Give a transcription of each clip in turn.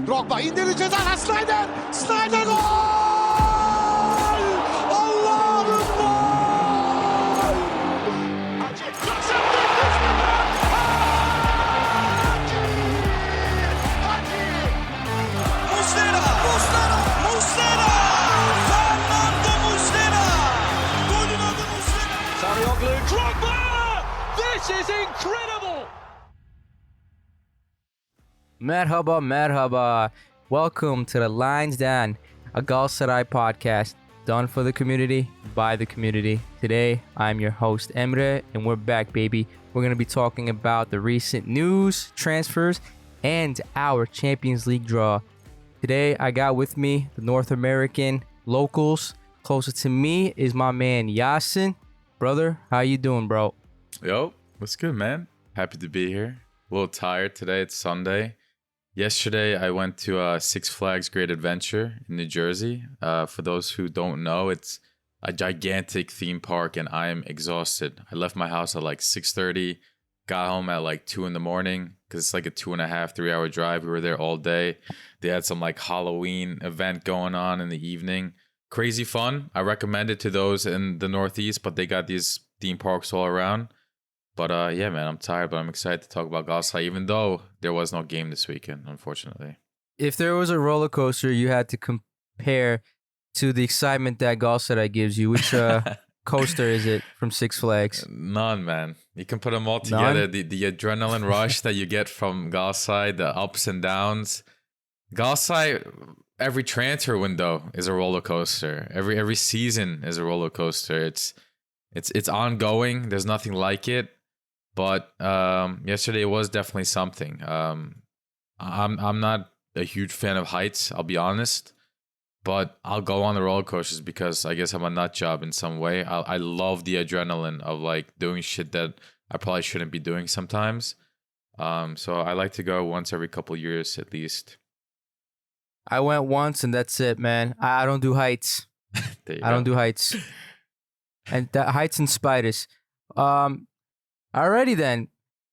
Drogba indirdi ceza alan Snyder. Snyder gol! Allah'ım gol! Muslera! Fernando Muslera! Golün adı Muslera! Sarıyoglu, Drogba! This is incredible! Merhaba. Welcome to the Lines Down, a Galatasaray podcast done for the community, by the community. Today, I'm your host, Emre, and we're back, baby. We're going to be talking about the recent news, transfers, and our Champions League draw. Today, I got with me the North American locals. Closer to me is my man, Yasin. Brother, how you doing, bro? Yo, what's good, man? Happy to be here. A little tired today. It's Sunday. Yesterday, I went to Six Flags Great Adventure in New Jersey. For those who don't know, it's a gigantic theme park, and I am exhausted. I left my house at like 6:30, got home at like 2 in the morning because it's like a 2.5, 3 hour drive. We were there all day. They had some like Halloween event going on in the evening. Crazy fun. I recommend it to those in the Northeast, but they got these theme parks all around. But yeah, man, I'm tired, but I'm excited to talk about Galatasaray, even though there was no game this weekend, unfortunately. If there was a roller coaster you had to compare to the excitement that Galatasaray gives you, which coaster is it from Six Flags? None, man. You can put them all together. The adrenaline rush that you get from Galatasaray, the ups and downs. Galatasaray, every transfer window is a roller coaster. Every season is a roller coaster. It's ongoing. There's nothing like it. But yesterday was definitely something. I'm not a huge fan of heights, I'll be honest. But I'll go on the roller coasters because I guess I'm a nut job in some way. I love the adrenaline of like doing shit that I probably shouldn't be doing sometimes. So I like to go once every couple years at least. I went once and that's it, man. I don't do heights. I don't do heights. And the heights and spiders. Alrighty then.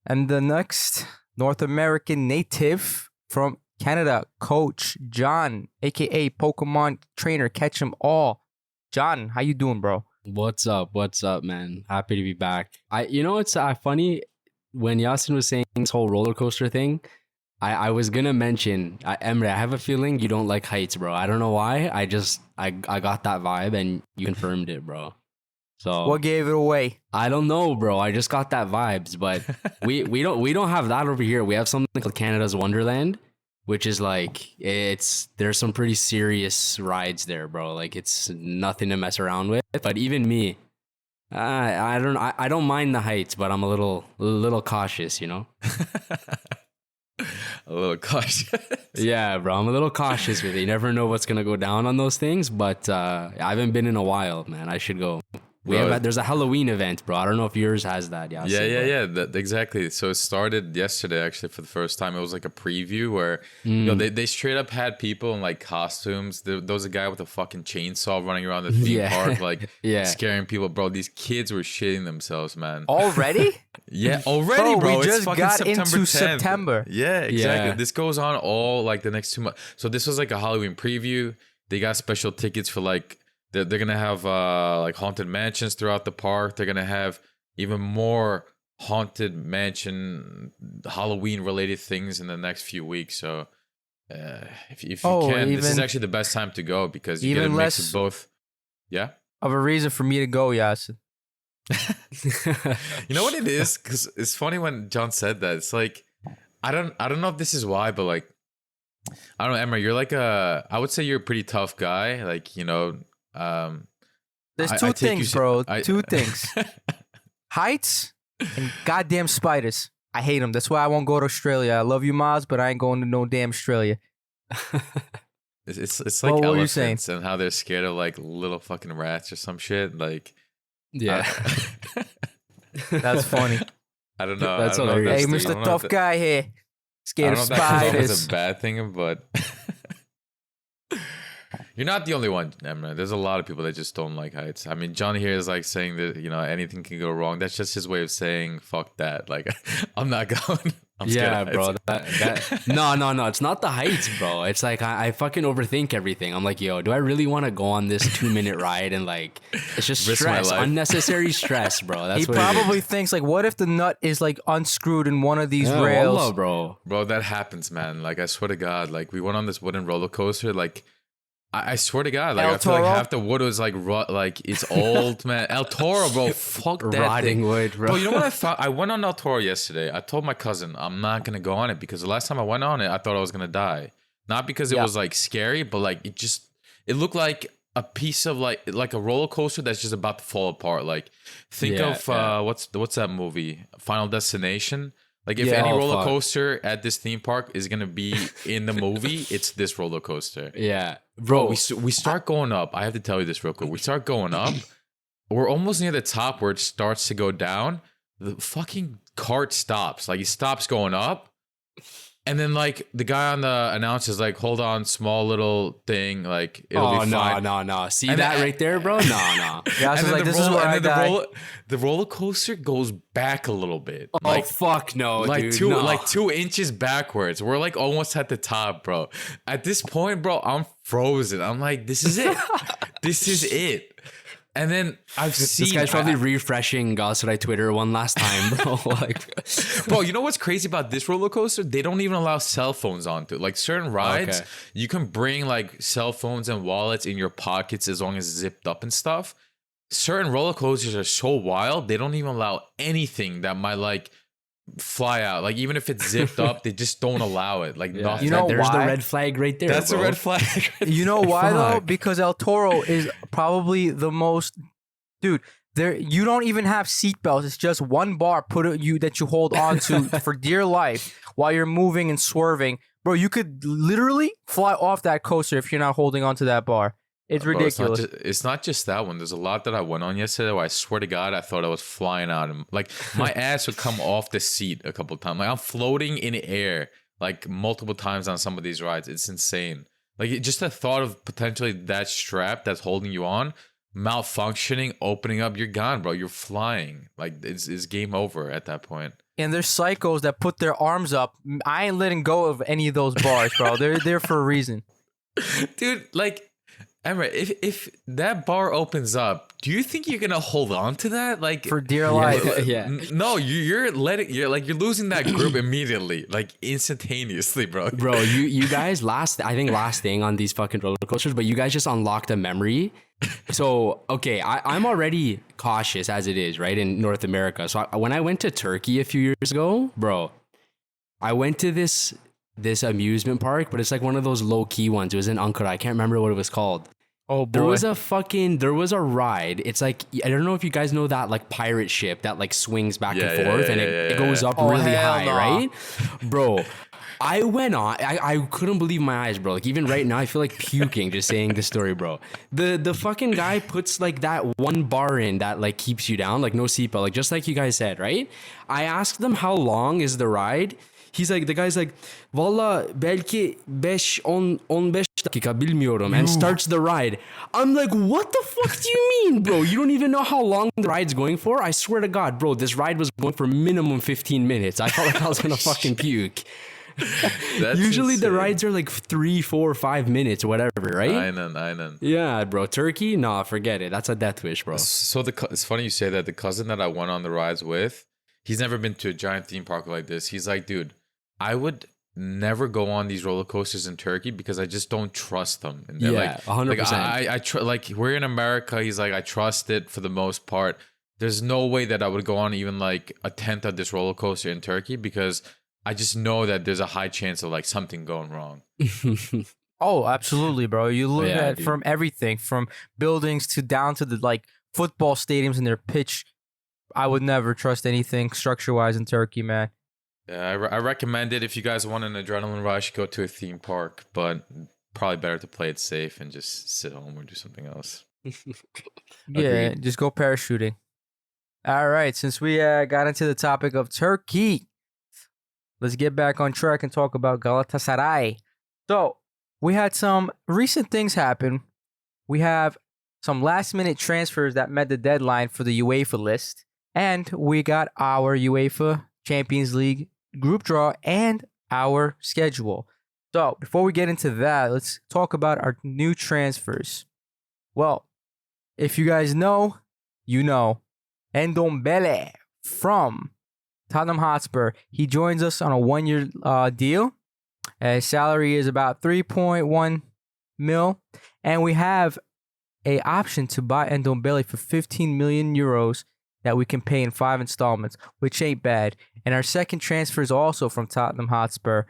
And the next North American native from Canada, Coach John, aka Pokemon trainer, catch 'em all. John, how you doing, bro? What's up, man? Happy to be back. It's funny when Yasin was saying this whole roller coaster thing. I was gonna mention Emre. I have a feeling you don't like heights, bro. I don't know why. I got that vibe, and you confirmed it, bro. So what gave it away? I don't know, bro. I just got that vibes, but we don't have that over here. We have something called Canada's Wonderland, which is like there's some pretty serious rides there, bro. Like it's nothing to mess around with. But even me, I don't mind the heights, but I'm a little cautious, you know. A little cautious. Yeah, bro. I'm a little cautious with it. You never know what's gonna go down on those things, but I haven't been in a while, man. I should go. There's a Halloween event, bro. I don't know if yours has that. Yeah. Exactly. So it started yesterday, actually, for the first time. It was like a preview where they straight up had people in like costumes. There was a guy with a fucking chainsaw running around the theme park, like scaring people. Bro, these kids were shitting themselves, man. Already? Yeah, already, bro. We just it's fucking got September into 10th. September. Yeah, exactly. Yeah. This goes on all like the next 2 months. So this was like a Halloween preview. They got special tickets for like they're gonna have like haunted mansions throughout the park. They're gonna have even more haunted mansion Halloween related things in the next few weeks. So if you can, this is actually the best time to go because you get a mix of both. Yeah, of a reason for me to go, Yasin. You know what it is? Because it's funny when John said that. It's like I don't know if this is why, but like I don't know, Emre, you're like I would say you're a pretty tough guy. Like, you know, there's two things, bro. Two things. Heights and goddamn spiders. I hate them. That's why I won't go to Australia. I love you, Maz, but I ain't going to no damn Australia. It's like elephants and how they're scared of like little fucking rats or some shit. Like, yeah. That's funny. I don't know. That's hilarious. Hey, Mr. Tough Guy here. Scared of spiders. That's a bad thing, but you're not the only one, Emre. There's a lot of people that just don't like heights. I mean, John here is like saying that, you know, anything can go wrong. That's just his way of saying, fuck that. Like, I'm not going. I'm scared of bro. heights. No. It's not the heights, bro. It's like I fucking overthink everything. I'm like, yo, do I really want to go on this 2-minute ride and like it's just Risk my stress, life. unnecessary stress, bro. That's He what it probably is. thinks like, what if the nut is like unscrewed in one of these Yeah, rails? wallah, bro. Bro, that happens, man. Like, I swear to God, like, we went on this wooden roller coaster. Like, I swear to God, like, El I feel like Toro? half the wood was like, like, it's old, man. El Toro, bro, fuck that Rotting thing. wood, bro. Bro, you know what I thought? I went on El Toro yesterday. I told my cousin I'm not gonna go on it because the last time I went on it, I thought I was gonna die. Not because it Yeah. was like scary, but like it looked like a piece of like a roller coaster that's just about to fall apart. Like, think Yeah, of yeah. what's that movie? Final Destination. Like, if Yeah. any Oh, roller fuck. coaster at this theme park is gonna be in the movie, it's this roller coaster. Yeah, Bro, bro. we start going up. I have to tell you this real quick. We start going up. We're almost near the top where it starts to go down. The fucking cart stops. Like, it stops going up. And then, like, the guy on the announcer is like, hold on, small little thing. Like, it'll Oh be fine. no. See And that then- right there, bro? No. Yeah, I was And just then like, this is where I die. the roller coaster goes back a little bit. Oh Like, fuck no, like dude. No. 2 inches backwards. We're like almost at the top, bro. At this point, bro, I'm frozen. I'm like, this is it. This is it. And then I've seen This guy's probably refreshing Galatasaray Twitter one last time, bro. Like, bro, you know what's crazy about this roller coaster? They don't even allow cell phones onto it. Like, certain rides, Okay. you can bring like cell phones and wallets in your pockets as long as it's zipped up and stuff. Certain roller coasters are so wild, they don't even allow anything that might like fly out. Like, even if it's zipped up, they just don't allow it. Like, nothing. You know there's why? the red flag right there. That's bro. a red flag. You know why though? Fuck. Because El Toro is probably the most, dude. There, you don't even have seatbelts. It's just one bar that you hold on to for dear life while you're moving and swerving, bro. You could literally fly off that coaster if you're not holding onto that bar. It's Bro, ridiculous. it's not just that one. There's a lot that I went on yesterday where I swear to God, I thought I was flying out. And like, my ass would come off the seat a couple times. Like, I'm floating in the air like multiple times on some of these rides. It's insane. Like, just the thought of potentially that strap that's holding you on malfunctioning, opening up, you're gone, bro. You're flying. Like, it's game over at that point. And there's psychos that put their arms up. I ain't letting go of any of those bars, bro. They're there for a reason. Dude, like, Emre, if that bar opens up, do you think you're gonna hold on to that? Like, For dear life. Yeah. No, you're losing that grip immediately, like instantaneously, bro. Bro, you guys last thing on these fucking roller coasters, but you guys just unlocked a memory. So, okay, I'm already cautious as it is, right, in North America. So when I went to Turkey a few years ago, bro, I went to this amusement park, but it's like one of those low key ones. It was in Ankara. I can't remember what it was called. Oh boy. There was a ride. It's like, I don't know if you guys know that like pirate ship that like swings back Yeah, and forth yeah, and yeah, it yeah, goes yeah. up Oh, really hell high, no. right? Bro, I went on. I couldn't believe my eyes, bro. Like, even right now, I feel like puking just saying this story, bro. The fucking guy puts like that one bar in that like keeps you down, like no seatbelt, like just like you guys said, right? I asked them how long is the ride. He's like, the guy's like, Valla belki 5-10-15 dakika bilmiyorum, and starts the ride. I'm like, what the fuck do you mean, bro? You don't even know how long the ride's going for? I swear to God, bro, this ride was going for minimum 15 minutes. I felt like I was gonna fucking puke. That's Usually the insane. rides are like 3, 4, 5 minutes, whatever, right? I know. Yeah, bro. Turkey? Nah, forget it. That's a death wish, bro. So it's funny you say that. The cousin that I went on the rides with, he's never been to a giant theme park like this. He's like, dude, I would never go on these roller coasters in Turkey because I just don't trust them. And they're Yeah, 100%. like we're in America. He's like, I trust it for the most part. There's no way that I would go on even like a tenth of this roller coaster in Turkey because I just know that there's a high chance of like something going wrong. Oh, absolutely, bro. You look Yeah, at dude. from everything, from buildings to down to the like football stadiums and their pitch. I would never trust anything structure-wise in Turkey, man. Yeah, I recommend it if you guys want an adrenaline rush. Go to a theme park, but probably better to play it safe and just sit home or do something else. Yeah, Agreed. just go parachuting. All right, since we got into the topic of Turkey, let's get back on track and talk about Galatasaray. So, we had some recent things happen. We have some last-minute transfers that met the deadline for the UEFA list, and we got our UEFA Champions League group draw and our schedule. So before we get into that, let's talk about our new transfers. Well, if you guys know, you know. Ndombele from Tottenham Hotspur. He joins us on a 1-year deal. His salary is about 3.1 mil. And we have a option to buy Ndombele for 15 million euros that we can pay in 5 installments, which ain't bad. And our second transfer is also from Tottenham Hotspur.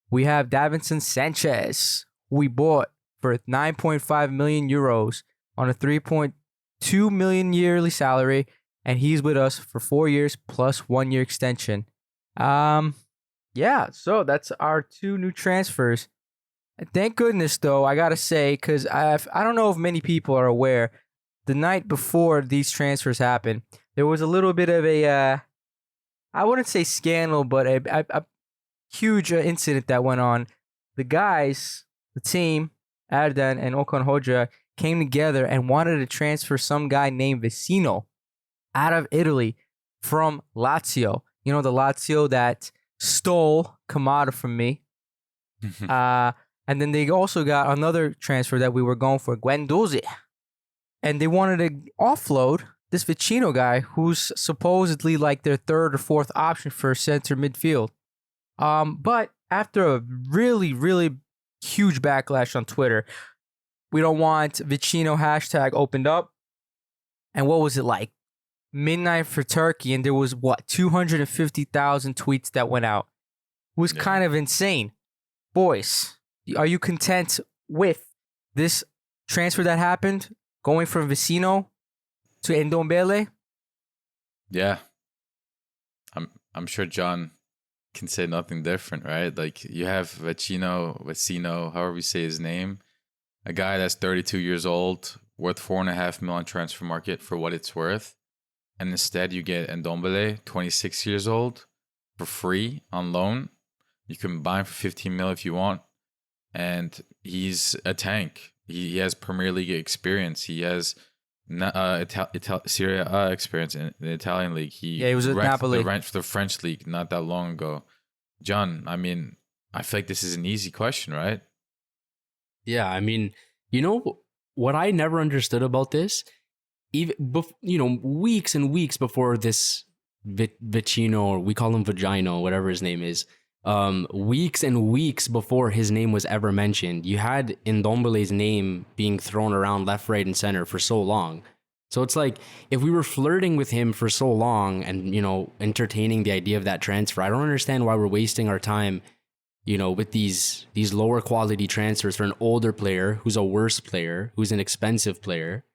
We have Davinson Sanchez, who we bought for 9.5 million euros on a 3.2 million yearly salary. And he's with us for 4 years plus 1 year extension. Yeah, so that's our 2 new transfers. Thank goodness, though, I gotta say, because I don't know if many people are aware, the night before these transfers happened, there was a little bit of a, I wouldn't say scandal, but a huge incident that went on. The guys, the team, Erden and Okan Hoca, came together and wanted to transfer some guy named Vecino out of Italy from Lazio. You know, the Lazio that stole Kamada from me. And then they also got another transfer that we were going for, Guendouzi. And they wanted to offload this Vecino guy who's supposedly like their 3rd or 4th option for center midfield. But after a really, really huge backlash on Twitter, we don't want Vecino hashtag opened up. And what was it like? Midnight for Turkey, and there was 250,000 tweets that went out. It was kind of insane. Boys, are you content with this transfer that happened, going from Vecino to Ndombele? Yeah, I'm sure John can say nothing different, right? Like, you have Vecino, however you say his name, a guy that's 32 years old, worth 4.5 million on transfer market for what it's worth. And instead, you get Ndombele, 26 years old, for free on loan. You can buy him for 15 mil if you want. And he's a tank. He has Premier League experience. He has Serie A experience in the Italian league. He was at Napoli. The French league not that long ago. John, I mean, I feel like this is an easy question, right? Yeah, I mean, you know what I never understood about this? Even weeks and weeks before this Vecino, or we call him Vagino, whatever his name is, weeks and weeks before his name was ever mentioned, you had Ndombele's name being thrown around left, right, and center for so long. So it's like, if we were flirting with him for so long and, entertaining the idea of that transfer, I don't understand why we're wasting our time, with these lower quality transfers for an older player who's a worse player, who's an expensive player.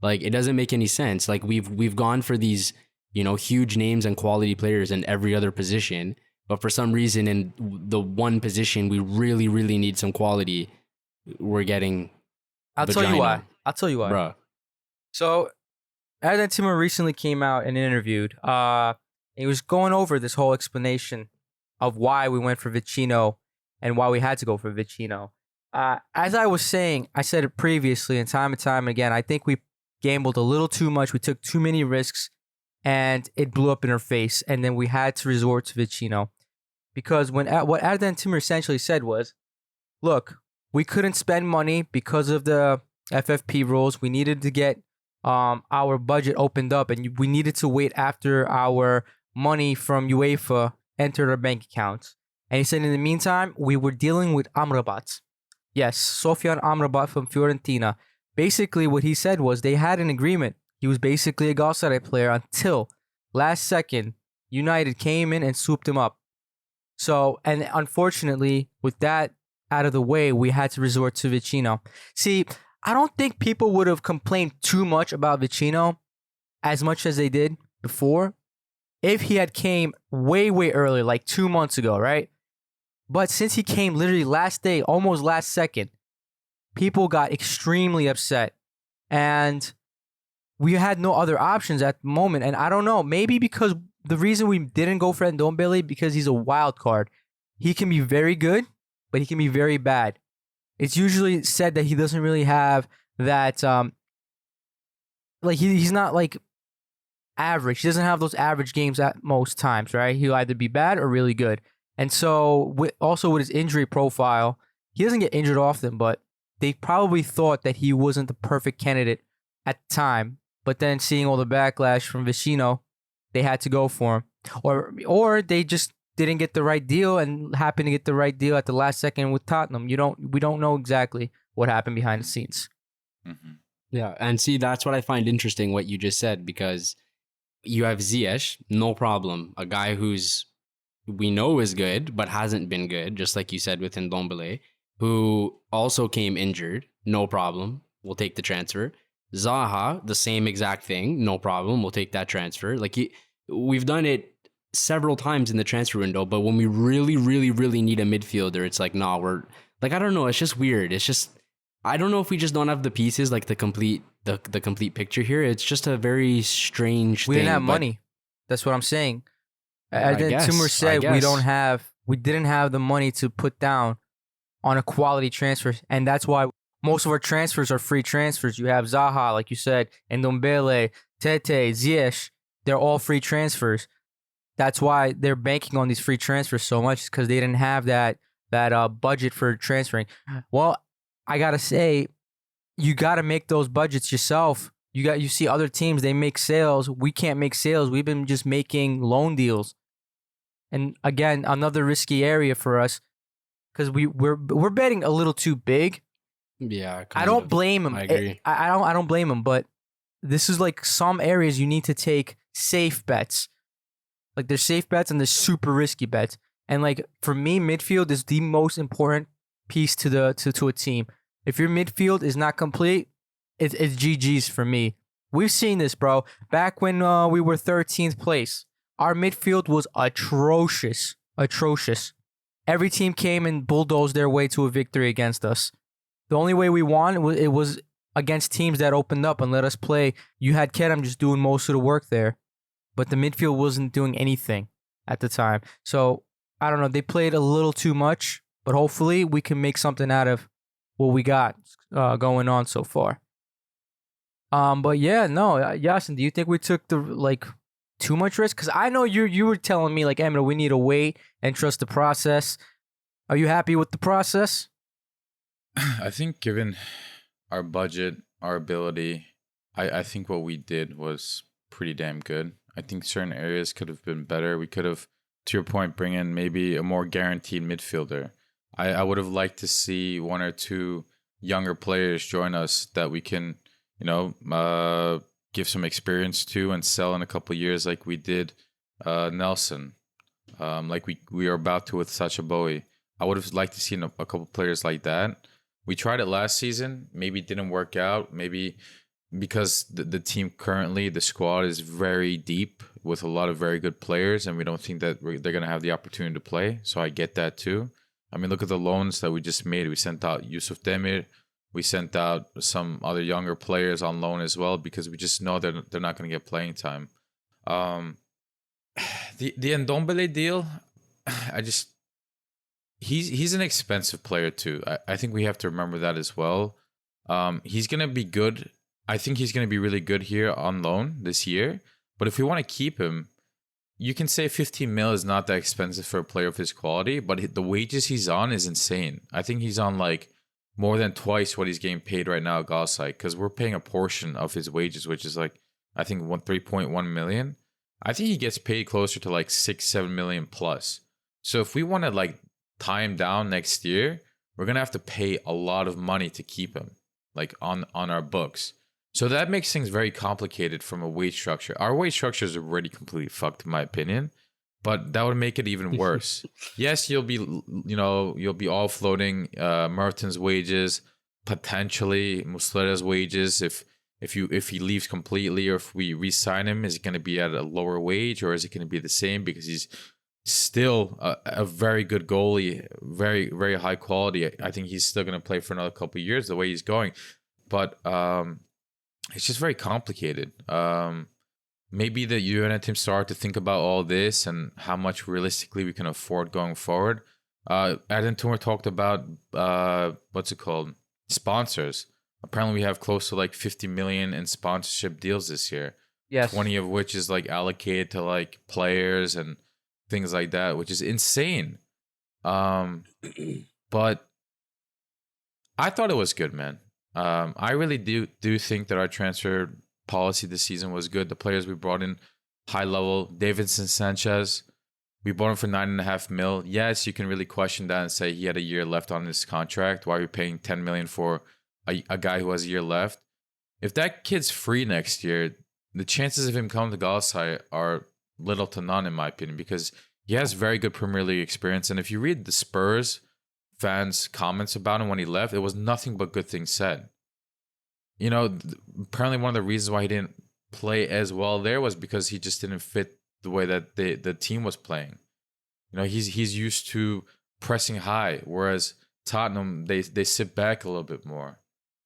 Like, it doesn't make any sense. Like, we've gone for these, huge names and quality players in every other position, but for some reason in the one position we really, really need some quality, we're getting I'll tell you why. Bruh. So, Erden Timur recently came out and interviewed. He was going over this whole explanation of why we went for Vecino and why we had to go for Vecino. As I was saying, I said it previously and time again, I think we gambled a little too much. We took too many risks and it blew up in our face. And then we had to resort to Vecino because what Erden Timur essentially said was, look, we couldn't spend money because of the FFP rules. We needed to get our budget opened up and we needed to wait after our money from UEFA entered our bank accounts. And he said in the meantime, we were dealing with Amrabat. Yes, Sofian Amrabat from Fiorentina. Basically, what he said was they had an agreement. He was basically a Galatasaray player until last second, United came in and swooped him up. So, and unfortunately, with that out of the way, we had to resort to Vecino. See, I don't think people would have complained too much about Vecino as much as they did before if he had came way, way earlier, like 2 months ago, right? But since he came literally last day, almost last second, people got extremely upset. And we had no other options at the moment. And I don't know, maybe because the reason we didn't go for Ndombele because he's a wild card. He can be very good, but he can be very bad. It's usually said that he doesn't really have that, like he's not like average. He doesn't have those average games at most times, right? He'll either be bad or really good. And so, also with his injury profile, he doesn't get injured often, but they probably thought that he wasn't the perfect candidate at the time. But then seeing all the backlash from Vecino, they had to go for him. Or they just didn't get the right deal and happened to get the right deal at the last second with Tottenham. We don't know exactly what happened behind the scenes. Mm-hmm. Yeah, and see, that's what I find interesting what you just said, because you have Ziyech, no problem, a guy who's we know is good but hasn't been good, just like you said with Ndombele, who also came injured, no problem, we'll take the transfer. Zaha, the same exact thing, no problem, we'll take that transfer. Like we've done it several times in the transfer window, but when we really, really, really need a midfielder, it's like, nah, we're like, I don't know, it's just weird. It's just, I don't know if we just don't have the pieces, like the complete picture here. It's just a very strange We thing. didn't have money. That's what I'm saying. I Then guess, Timur I said guess. we didn't have the money to put down on a quality transfer, and that's why most of our transfers are free transfers. You have Zaha, like you said, Ndombele, Tete, Ziyech. They're all free transfers. That's why they're banking on these free transfers so much, because they didn't have that budget for transferring. Well, I gotta say, you gotta make those budgets yourself. You see other teams, they make sales. We can't make sales. We've been just making loan deals. And again, another risky area for us, because we're betting a little too big. Yeah, I don't blame him. I agree. I don't blame him, but this is like some areas you need to take safe bets. Like there's safe bets and there's super risky bets. And like for me, midfield is the most important piece to a team. If your midfield is not complete, it's GG's for me. We've seen this, bro. Back when we were 13th place, our midfield was atrocious. Every team came and bulldozed their way to a victory against us. The only way we won it was against teams that opened up and let us play. You had Kerem just doing most of the work there, but the midfield wasn't doing anything at the time. So I don't know. They played a little too much, but hopefully we can make something out of what we got going on so far. But yeah, no, Yasin, do you think we took too much risk? Because I know you were telling me like, Emre, we need to wait and trust the process. Are you happy with the process? I think given our budget, our ability, I think what we did was pretty damn good. I think certain areas could have been better. We could have, to your point, bring in maybe a more guaranteed midfielder. I would have liked to see one or two younger players join us that we can, give some experience to and sell in a couple of years, like we did Nelson, like we are about to with Sacha Bowie. I would have liked to see a couple players like that. We tried it last season. Maybe it didn't work out. Maybe because the team currently, the squad is very deep with a lot of very good players, and we don't think that they're going to have the opportunity to play. So I get that too. I mean, look at the loans that we just made. We sent out Yusuf Demir. We sent out some other younger players on loan as well, because we just know that they're not going to get playing time. The Ndombele deal, he's an expensive player too. I think we have to remember that as well. He's going to be good. I think he's going to be really good here on loan this year. But if we want to keep him, you can say 15 mil is not that expensive for a player of his quality, but the wages he's on is insane. I think he's on like more than twice what he's getting paid right now at Galatasaray, because we're paying a portion of his wages, which is like, I think 3.1 million. I think he gets paid closer to like 6-7 million plus. So if we want to like tie him down next year, we're going to have to pay a lot of money to keep him like on our books. So that makes things very complicated from a wage structure. Our wage structure is already completely fucked, in my opinion, but that would make it even worse. Yes, you'll be offloading Merton's wages, potentially Muslera's wages. If he leaves completely, or if we re-sign him, is it going to be at a lower wage, or is it going to be the same because he's still a very good goalie, very, very high quality? I think he's still going to play for another couple of years the way he's going, but it's just very complicated. Maybe the UN team start to think about all this and how much realistically we can afford going forward. Adam Tumor talked about sponsors. Apparently we have close to like 50 million in sponsorship deals this year. Yes. 20 of which is like allocated to like players and things like that, which is insane. But I thought it was good, man. I really do think that our transfer policy this season was good. The players we brought in, high level. Davinson Sanchez, we bought him for $9.5 million. Yes, you can really question that and say he had a year left on his contract. Why are we paying $10 million for a guy who has a year left? If that kid's free next year, the chances of him coming to Galatasaray are little to none, in my opinion, because he has very good Premier League experience. And if you read the Spurs fans' comments about him when he left, it was nothing but good things said. You know, apparently one of the reasons why he didn't play as well there was because he just didn't fit the way that the team was playing. You know, he's used to pressing high, whereas Tottenham, they sit back a little bit more.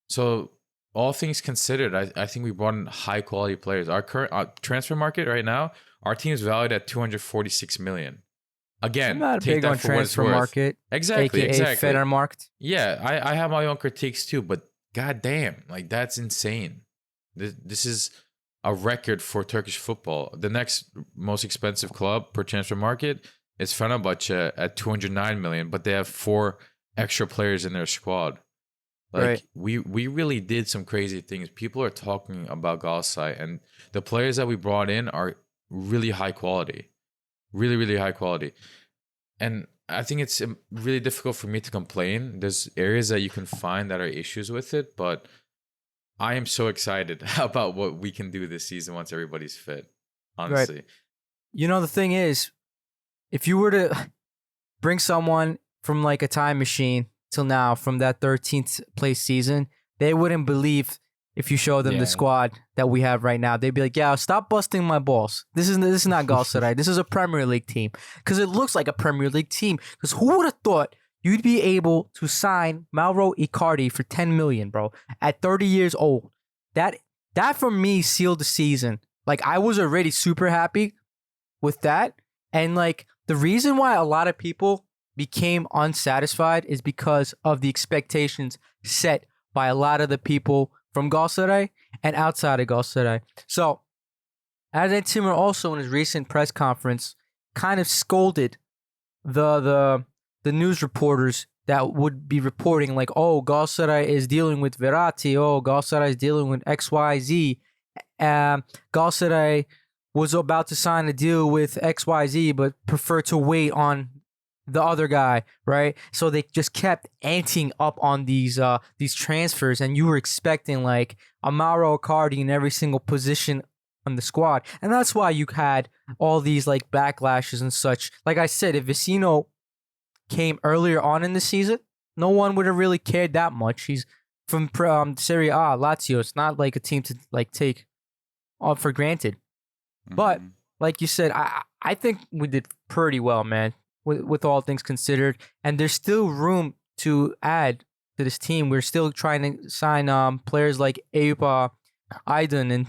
So all things considered, I think we brought in high quality players. Our current transfer market right now, our team is valued at 246 million. Again, I'm not take big that on for what it's transfer worth. market. Exactly, AKA exactly. Federmarkt. Yeah, I have my own critiques too, but goddamn, like that's insane. This is a record for Turkish football. The next most expensive club per transfer market is Fenerbahce at 209 million, but they have 4 extra players in their squad. Like Right. we really did some crazy things. People are talking about Galatasaray, and the players that we brought in are really high quality. Really, really high quality. And I think it's really difficult for me to complain. There's areas that you can find that are issues with it, but I am so excited about what we can do this season once everybody's fit. Honestly. You know, the thing is, if you were to bring someone from like a time machine till now, from that 13th place season, they wouldn't believe if you show them Yeah. the squad that we have right now. They'd be like, yeah, stop busting my balls. This is not Galatasaray. This is a Premier League team. Because it looks like a Premier League team. Because who would have thought you'd be able to sign Mauro Icardi for 10 million, bro, at 30 years old? That for me sealed the season. Like, I was already super happy with that. And like, the reason why a lot of people became unsatisfied is because of the expectations set by a lot of the people from Galatasaray and outside of Galatasaray. So, Adnan Timur also in his recent press conference kind of scolded the news reporters that would be reporting like, oh, Galatasaray is dealing with Verratti, oh, Galatasaray is dealing with XYZ. Galatasaray was about to sign a deal with XYZ, but prefer to wait on the other guy, right? So they just kept anting up on these transfers, and you were expecting like a Mauro Icardi in every single position on the squad, and that's why you had all these like backlashes and such. Like I said, if Vecino came earlier on in the season, no one would have really cared that much. He's from Serie A, Lazio. It's not like a team to like take off for granted. But like you said, I think we did pretty well, man, with all things considered. And there's still room to add to this team. We're still trying to sign players like Eyüp Aydın, and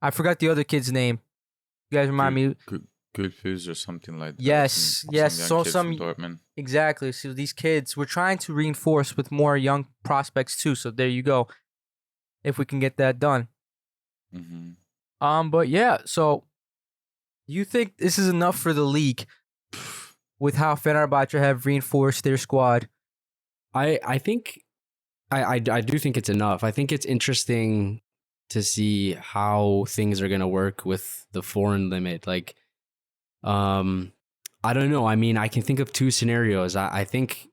I forgot the other kid's name. You guys remind me. Good fuse or something like that. Yes, yes. So some Dortmund. exactly. So these kids, we're trying to reinforce with more young prospects too. So there you go. If we can get that done. But yeah. So, you think this is enough for the league with how Fenerbahce have reinforced their squad? I think I do think it's enough. I think it's interesting to see how things are gonna work with the foreign limit. Like, I don't know. I mean, I can think of 2 scenarios. I think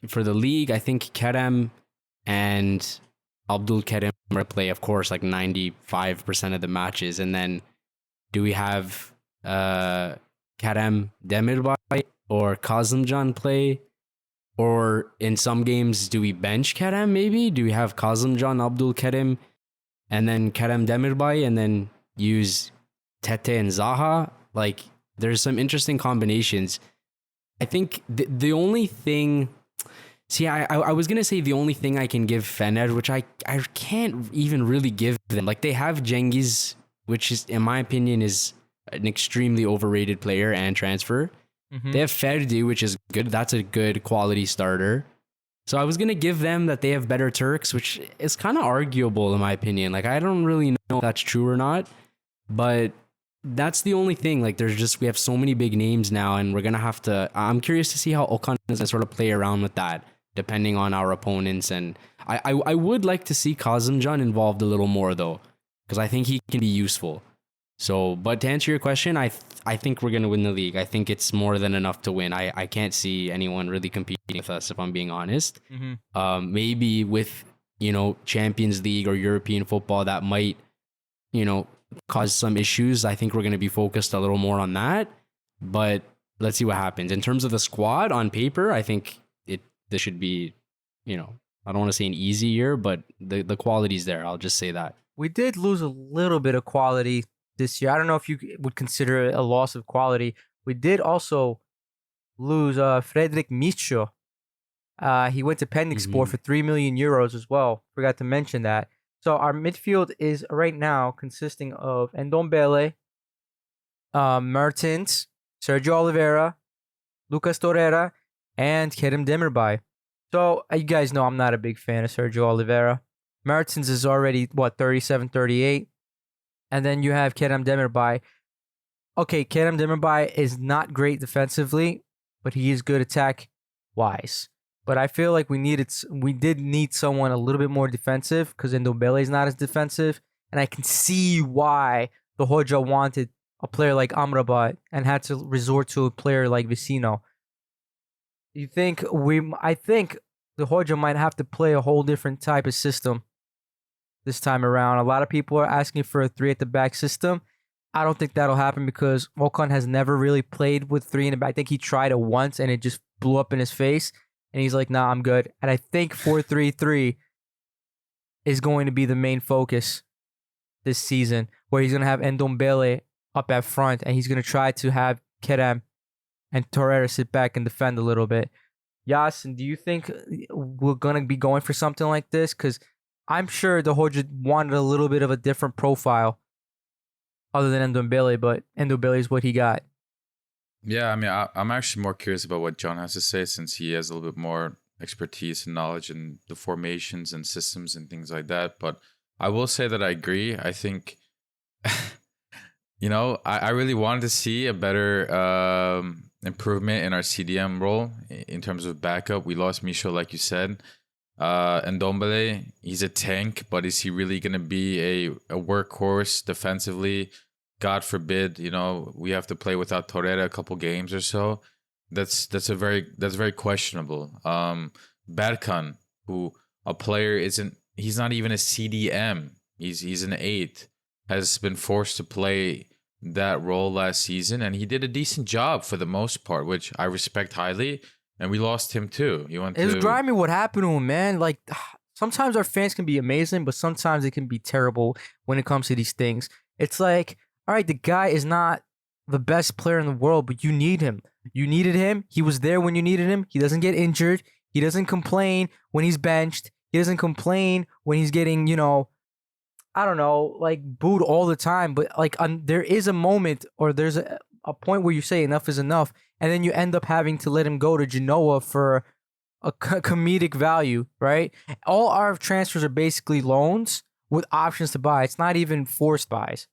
for the league, I think Kerem and Abdul Kerim play, of course, like 95% of the matches, and then do we have Kerem Demirbay or Kazımcan play? Or in some games, do we bench Kerem maybe? Do we have Kazımcan, Abdul Kerim, and then Kerem Demirbay, and then use Tete and Zaha? Like, there's some interesting combinations. I think the only thing... See, I was going to say the only thing I can give Fener, which I can't even really give them. Like, they have Cengiz, which is, in my opinion, is an extremely overrated player and transfer. They have Ferdi, which is good. That's a good quality starter. So I was going to give them that they have better Turks, which is kind of arguable in my opinion. Like, I don't really know if that's true or not. But that's the only thing. Like, we have so many big names now, and we're gonna have to. I'm curious to see how Okan is gonna sort of play around with that, depending on our opponents. And I would like to see Kazımcan involved a little more though, because I think he can be useful. So, but to answer your question, I think we're gonna win the league. I think it's more than enough to win. I can't see anyone really competing with us, if I'm being honest. Maybe with Champions League or European football, that might cause some issues. I think we're gonna be focused a little more on that. But let's see what happens. In terms of the squad on paper, I think this should be, I don't want to say an easy year, but the quality's there. I'll just say that. We did lose a little bit of quality this year. I don't know if you would consider it a loss of quality. We did also lose Frederick Micho. He went to Pendikspor for 3 million euros as well. Forgot to mention that. So our midfield is right now consisting of Ndombele, Mertens, Sergio Oliveira, Lucas Torreira, and Kerem Demirbay. So you guys know I'm not a big fan of Sergio Oliveira. Mertens is already, 37, 38. And then you have Kerem Demirbay. Okay, Kerem Demirbay is not great defensively, but he is good attack-wise. But I feel like we did need someone a little bit more defensive because Ndombele is not as defensive. And I can see why the Hoja wanted a player like Amrabat and had to resort to a player like Vecino. I think the Hoja might have to play a whole different type of system this time around. A lot of people are asking for a 3 at the back system. I don't think that'll happen because Volkan has never really played with 3 in the back. I think he tried it once and it just blew up in his face. And he's like, nah, I'm good. And I think 4-3-3 is going to be the main focus this season, where he's going to have Ndombele up at front and he's going to try to have Kerem and Torreira sit back and defend a little bit. Yasin, do you think we're going to be going for something like this? Because I'm sure the Hoja wanted a little bit of a different profile other than Ndombele, but Ndombele is what he got. Yeah, I mean, I'm actually more curious about what John has to say since he has a little bit more expertise and knowledge in the formations and systems and things like that. But I will say that I agree. I think, I really wanted to see a better improvement in our CDM role in terms of backup. We lost Micho, like you said. Ndombele, he's a tank, but is he really going to be a workhorse defensively? God forbid, we have to play without Torreira a couple games or so. That's very questionable. Berkan, who a player he's not even a CDM. He's an 8, has been forced to play that role last season, and he did a decent job for the most part, which I respect highly. And we lost him too. It was grimy what happened to him, man. Like, sometimes our fans can be amazing, but sometimes it can be terrible when it comes to these things. It's like, all right, the guy is not the best player in the world, but you need him. You needed him. He was there when you needed him. He doesn't get injured. He doesn't complain when he's benched. He doesn't complain when he's getting, booed all the time. But there is a moment, or there's a point where you say enough is enough, and then you end up having to let him go to Genoa for a comedic value, right? All our transfers are basically loans with options to buy. It's not even forced buys.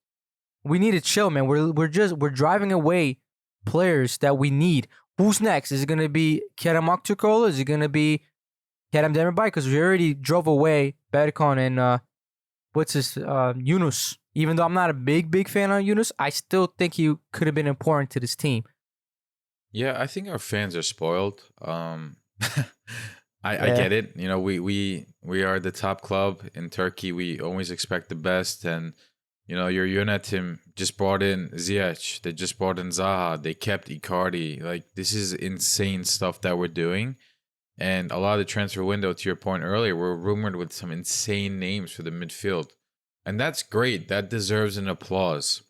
We need to chill, man. We're driving away players that we need. Who's next? Is it gonna be Kerem Aktürkoğlu? Is it gonna be Kerem Demirbay? Because we already drove away Berkan and Yunus. Even though I'm not a big fan of Yunus, I still think he could have been important to this team. Yeah, I think our fans are spoiled. I get it. We are the top club in Turkey. We always expect the best, and your Yönetim just brought in Ziyech. They just brought in Zaha. They kept Icardi. Like, this is insane stuff that we're doing. And a lot of the transfer window, to your point earlier, we're rumored with some insane names for the midfield. And that's great. That deserves an applause.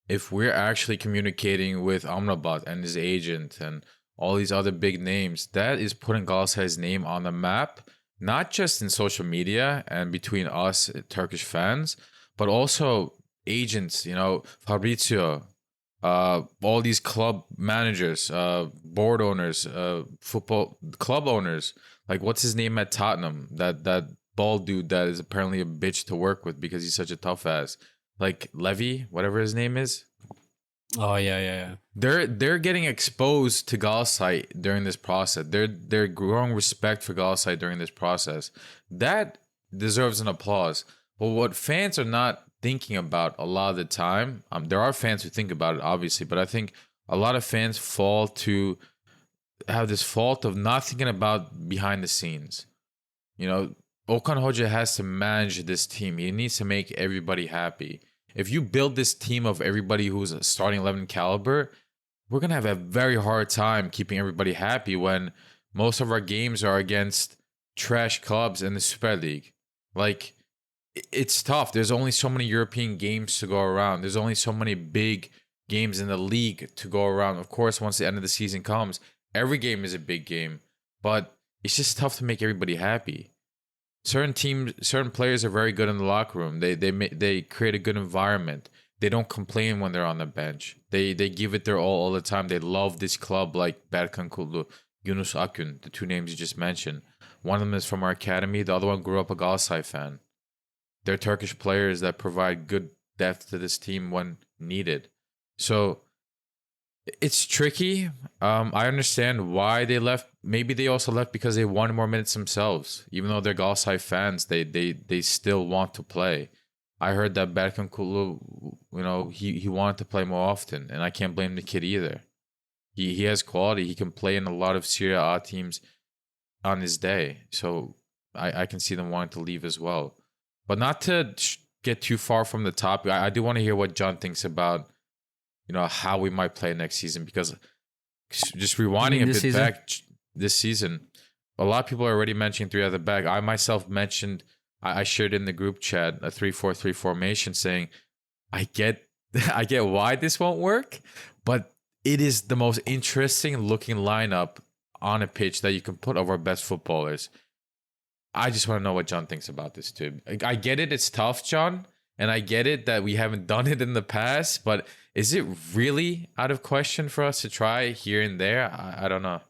If we're actually communicating with Amrabat and his agent and all these other big names, that is putting Galatasaray's name on the map, not just in social media and between us Turkish fans, but also agents, Fabrizio, all these club managers, board owners, football club owners. Like, what's his name at Tottenham? That bald dude that is apparently a bitch to work with because he's such a tough ass. like Levy, whatever his name is. Oh yeah. They're getting exposed to Galatasaray during this process. They're growing respect for Galatasaray during this process. That deserves an applause. But what fans are not thinking about a lot of the time, there are fans who think about it, obviously, but I think a lot of fans have this fault of not thinking about behind the scenes. You know, Okan Hoca has to manage this team. He needs to make everybody happy. If you build this team of everybody who's a starting 11 caliber, we're going to have a very hard time keeping everybody happy when most of our games are against trash clubs in the Super League. Like, it's tough. There's only so many European games to go around. There's only so many big games in the league to go around. Of course, once the end of the season comes, every game is a big game. But it's just tough to make everybody happy. Certain players are very good in the locker room. They create a good environment. They don't complain when they're on the bench. They give it their all the time. They love this club, like Berkan Kutlu, Yunus Akün, the two names you just mentioned. One of them is from our academy. The other one grew up a Galatasaray fan. They're Turkish players that provide good depth to this team when needed. So it's tricky. I understand why they left. Maybe they also left because they wanted more minutes themselves. Even though they're Galatasaray fans, they still want to play. I heard that Berkan Kutlu, he wanted to play more often, and I can't blame the kid either. He has quality. He can play in a lot of Serie A teams on his day. So I can see them wanting to leave as well. But not to get too far from the topic, I do want to hear what John thinks about, how we might play next season, because just rewinding a bit back this season, a lot of people are already mentioning three at the back. I myself mentioned, I shared in the group chat a 3-4-3 formation saying, I get why this won't work, but it is the most interesting looking lineup on a pitch that you can put of our best footballers. I just want to know what John thinks about this too. I get it, it's tough, John, and I get it that we haven't done it in the past, but is it really out of question for us to try here and there? I don't know.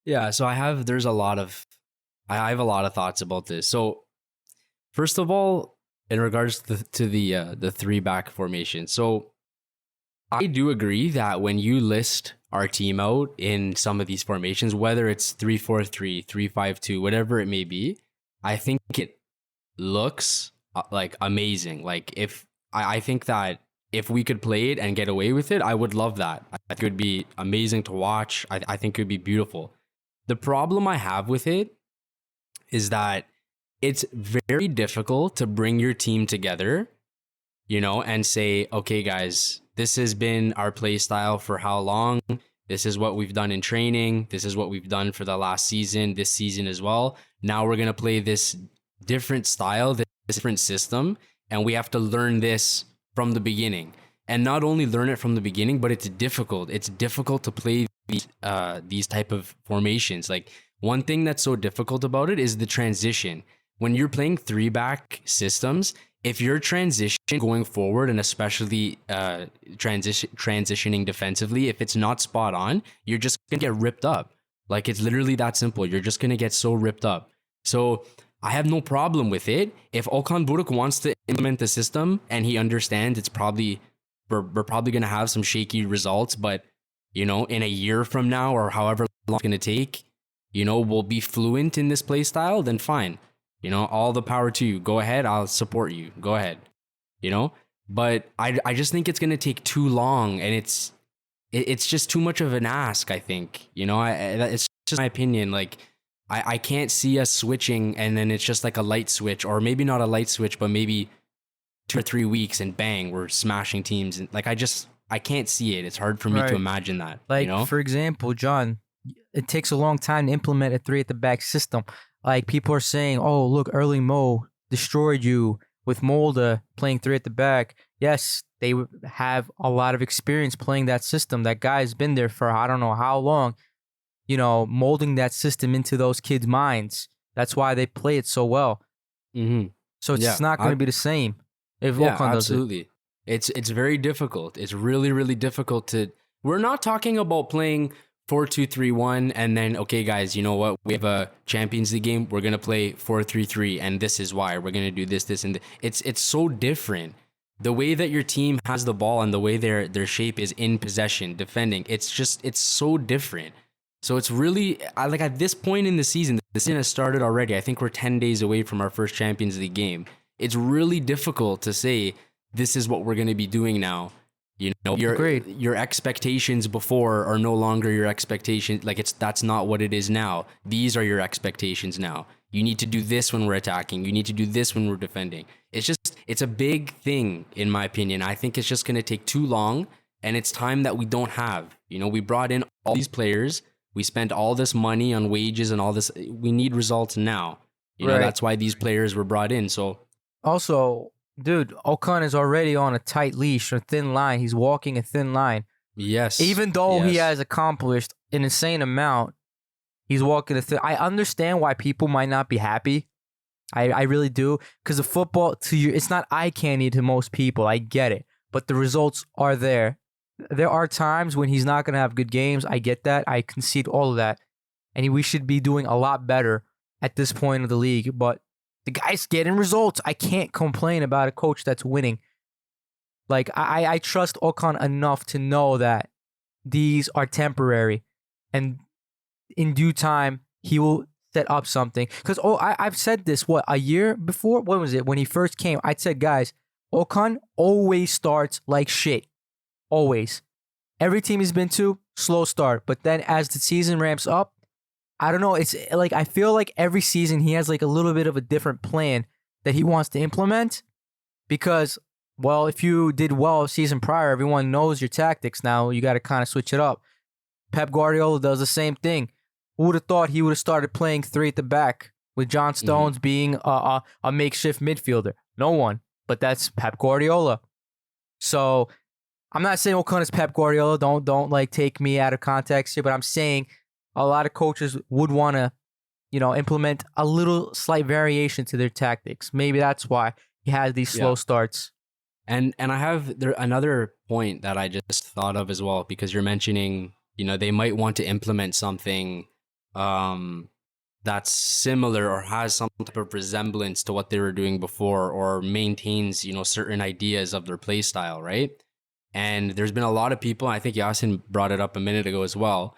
Yeah, so I have a lot of thoughts about this. So first of all, in regards to the three back formation, so I do agree that when you list our team out in some of these formations, whether it's 3-4-3, 3-5-2, whatever it may be, I think it looks like amazing. Like I think that if we could play it and get away with it, I would love that. I think it would be amazing to watch. I think it would be beautiful. The problem I have with it is that it's very difficult to bring your team together, and say, okay, guys, this has been our play style for how long? This is what we've done in training. This is what we've done for the last season, this season as well. Now we're going to play this different style, this different system, and we have to learn this from the beginning. And not only learn it from the beginning, but it's difficult. It's difficult to play these type of formations. Like, one thing that's so difficult about it is the transition. When you're playing 3-back systems, if you're transitioning going forward, and especially transitioning defensively, if it's not spot on, you're just gonna get ripped up. Like, it's literally that simple. You're just gonna get so ripped up. So I have no problem with it. If Okan Buruk wants to implement the system and he understands we're probably gonna have some shaky results, but in a year from now or however long it's gonna take, we'll be fluent in this play style, then fine. All the power to you. Go ahead. I'll support you. Go ahead. But I just think it's going to take too long, and it's just too much of an ask, I think. It's just my opinion. Like, I can't see us switching and then it's just like a light switch, or maybe not a light switch, but maybe 2 or 3 weeks and bang, we're smashing teams. And like, I can't see it. It's hard for me to imagine that. Like, for example, John, it takes a long time to implement a 3 at the back system. Like, people are saying, oh, look, Erling Mo destroyed you with Molde playing 3 at the back. Yes, they have a lot of experience playing that system. That guy's been there for I don't know how long, molding that system into those kids' minds. That's why they play it so well. Mm-hmm. So it's not going to be the same if Okan does it. Absolutely. It's very difficult. It's really, really difficult to... We're not talking about playing 4-2-3-1 and then, okay, guys, you know what? We have a Champions League game. We're going to play 4-3-3 and this is why. We're going to do this, and it's so different. the way that your team has the ball and the way their shape is in possession, defending, it's so different. So it's really like at this point in the season has started already. I think we're 10 days away from our first Champions League game. It's really difficult to say this is what we're going to be doing now. You know, your expectations before are no longer your expectations. Like that's not what it is now. These are your expectations now. You need to do this when we're attacking. You need to do this when we're defending. It's a big thing, in my opinion. I think it's just going to take too long, and it's time that we don't have. You know, we brought in all these players. We spent all this money on wages and all this. We need results now. You know, that's why these players were brought in. So also, dude, Ocon is already on a tight leash, a thin line. He's walking a thin line. Yes. Even though he has accomplished an insane amount, he's walking a thin. I understand why people might not be happy. I really do, because the football it's not eye candy to most people. I get it, but the results are there. There are times when he's not going to have good games. I get that. I concede all of that, and we should be doing a lot better at this point of the league. But the guy's getting results. I can't complain about a coach that's winning. Like I trust Ocon enough to know that these are temporary, and in due time he will set up something. Because I've said this, a year before? What was it? When he first came, I said, guys, Ocon always starts like shit. Always. Every team he's been to, slow start. But then as the season ramps up, I don't know, it's like I feel like every season he has like a little bit of a different plan that he wants to implement. Because, well, if you did well season prior, everyone knows your tactics now. You got to kind of switch it up. Pep Guardiola does the same thing. Who would have thought he would have started playing 3 at the back with John Stones being a makeshift midfielder? No one. But that's Pep Guardiola. So I'm not saying Ocon is Pep Guardiola. Don't like take me out of context here. But I'm saying a lot of coaches would want to, implement a little slight variation to their tactics. Maybe that's why he has these slow starts. And I have another point that I just thought of as well, because you're mentioning, they might want to implement something that's similar or has some type of resemblance to what they were doing before, or maintains, certain ideas of their play style, right? And there's been a lot of people, I think Yasin brought it up a minute ago as well.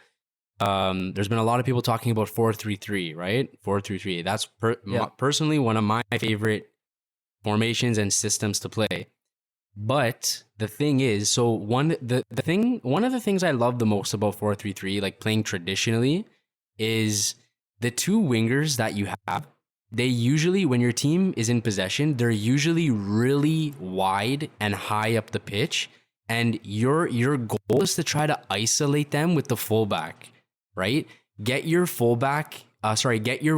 There's been a lot of people talking about 4-3-3, right? 4-3-3. That's personally one of my favorite formations and systems to play. But the thing is, so one of the things I love the most about 4-3-3, like playing traditionally, is the two wingers that you have. They usually, when your team is in possession, they're usually really wide and high up the pitch, and your goal is to try to isolate them with the fullback, right? Get your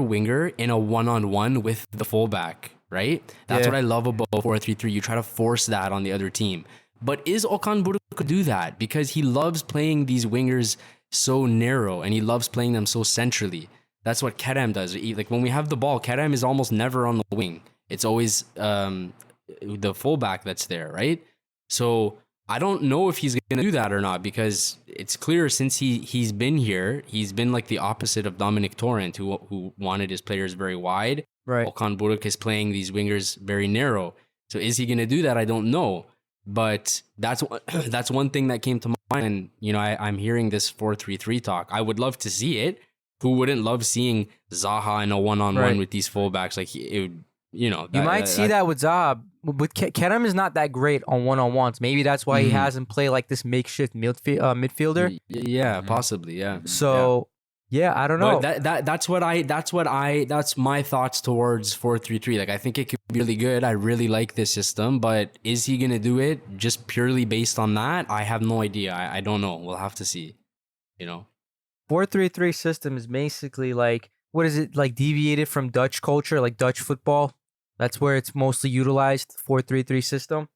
winger in a one-on-one with the fullback, right? That's what I love about 4-3-3. You try to force that on the other team. But is Okan Buruk do that? Because he loves playing these wingers so narrow, and he loves playing them so centrally. That's what Kerem does. Like when we have the ball, Kerem is almost never on the wing. It's always the fullback that's there, right? So I don't know if he's going to do that or not, because it's clear since he's been here, he's been like the opposite of Dominic Torrent, who wanted his players very wide. Right. Okan Buruk is playing these wingers very narrow. So is he going to do that? I don't know. But that's one thing that came to mind. And, I'm hearing this 4-3-3 talk. I would love to see it. Who wouldn't love seeing Zaha in a one-on-one with these fullbacks? Like, it would, you might see that with Zaha. But Kerem is not that great on one-on-ones.Maybe that's why he hasn't played like this makeshift midfielder. Yeah, possibly. Yeah. So, I don't know. But that's my thoughts towards 4-3-3. Like, I think it could be really good. I really like this system, but is he going to do it just purely based on that? I have no idea. I don't know. We'll have to see, 4-3-3 system is basically like, what is it, like deviated from Dutch culture, like Dutch football? That's where it's mostly utilized, 4-3-3 system.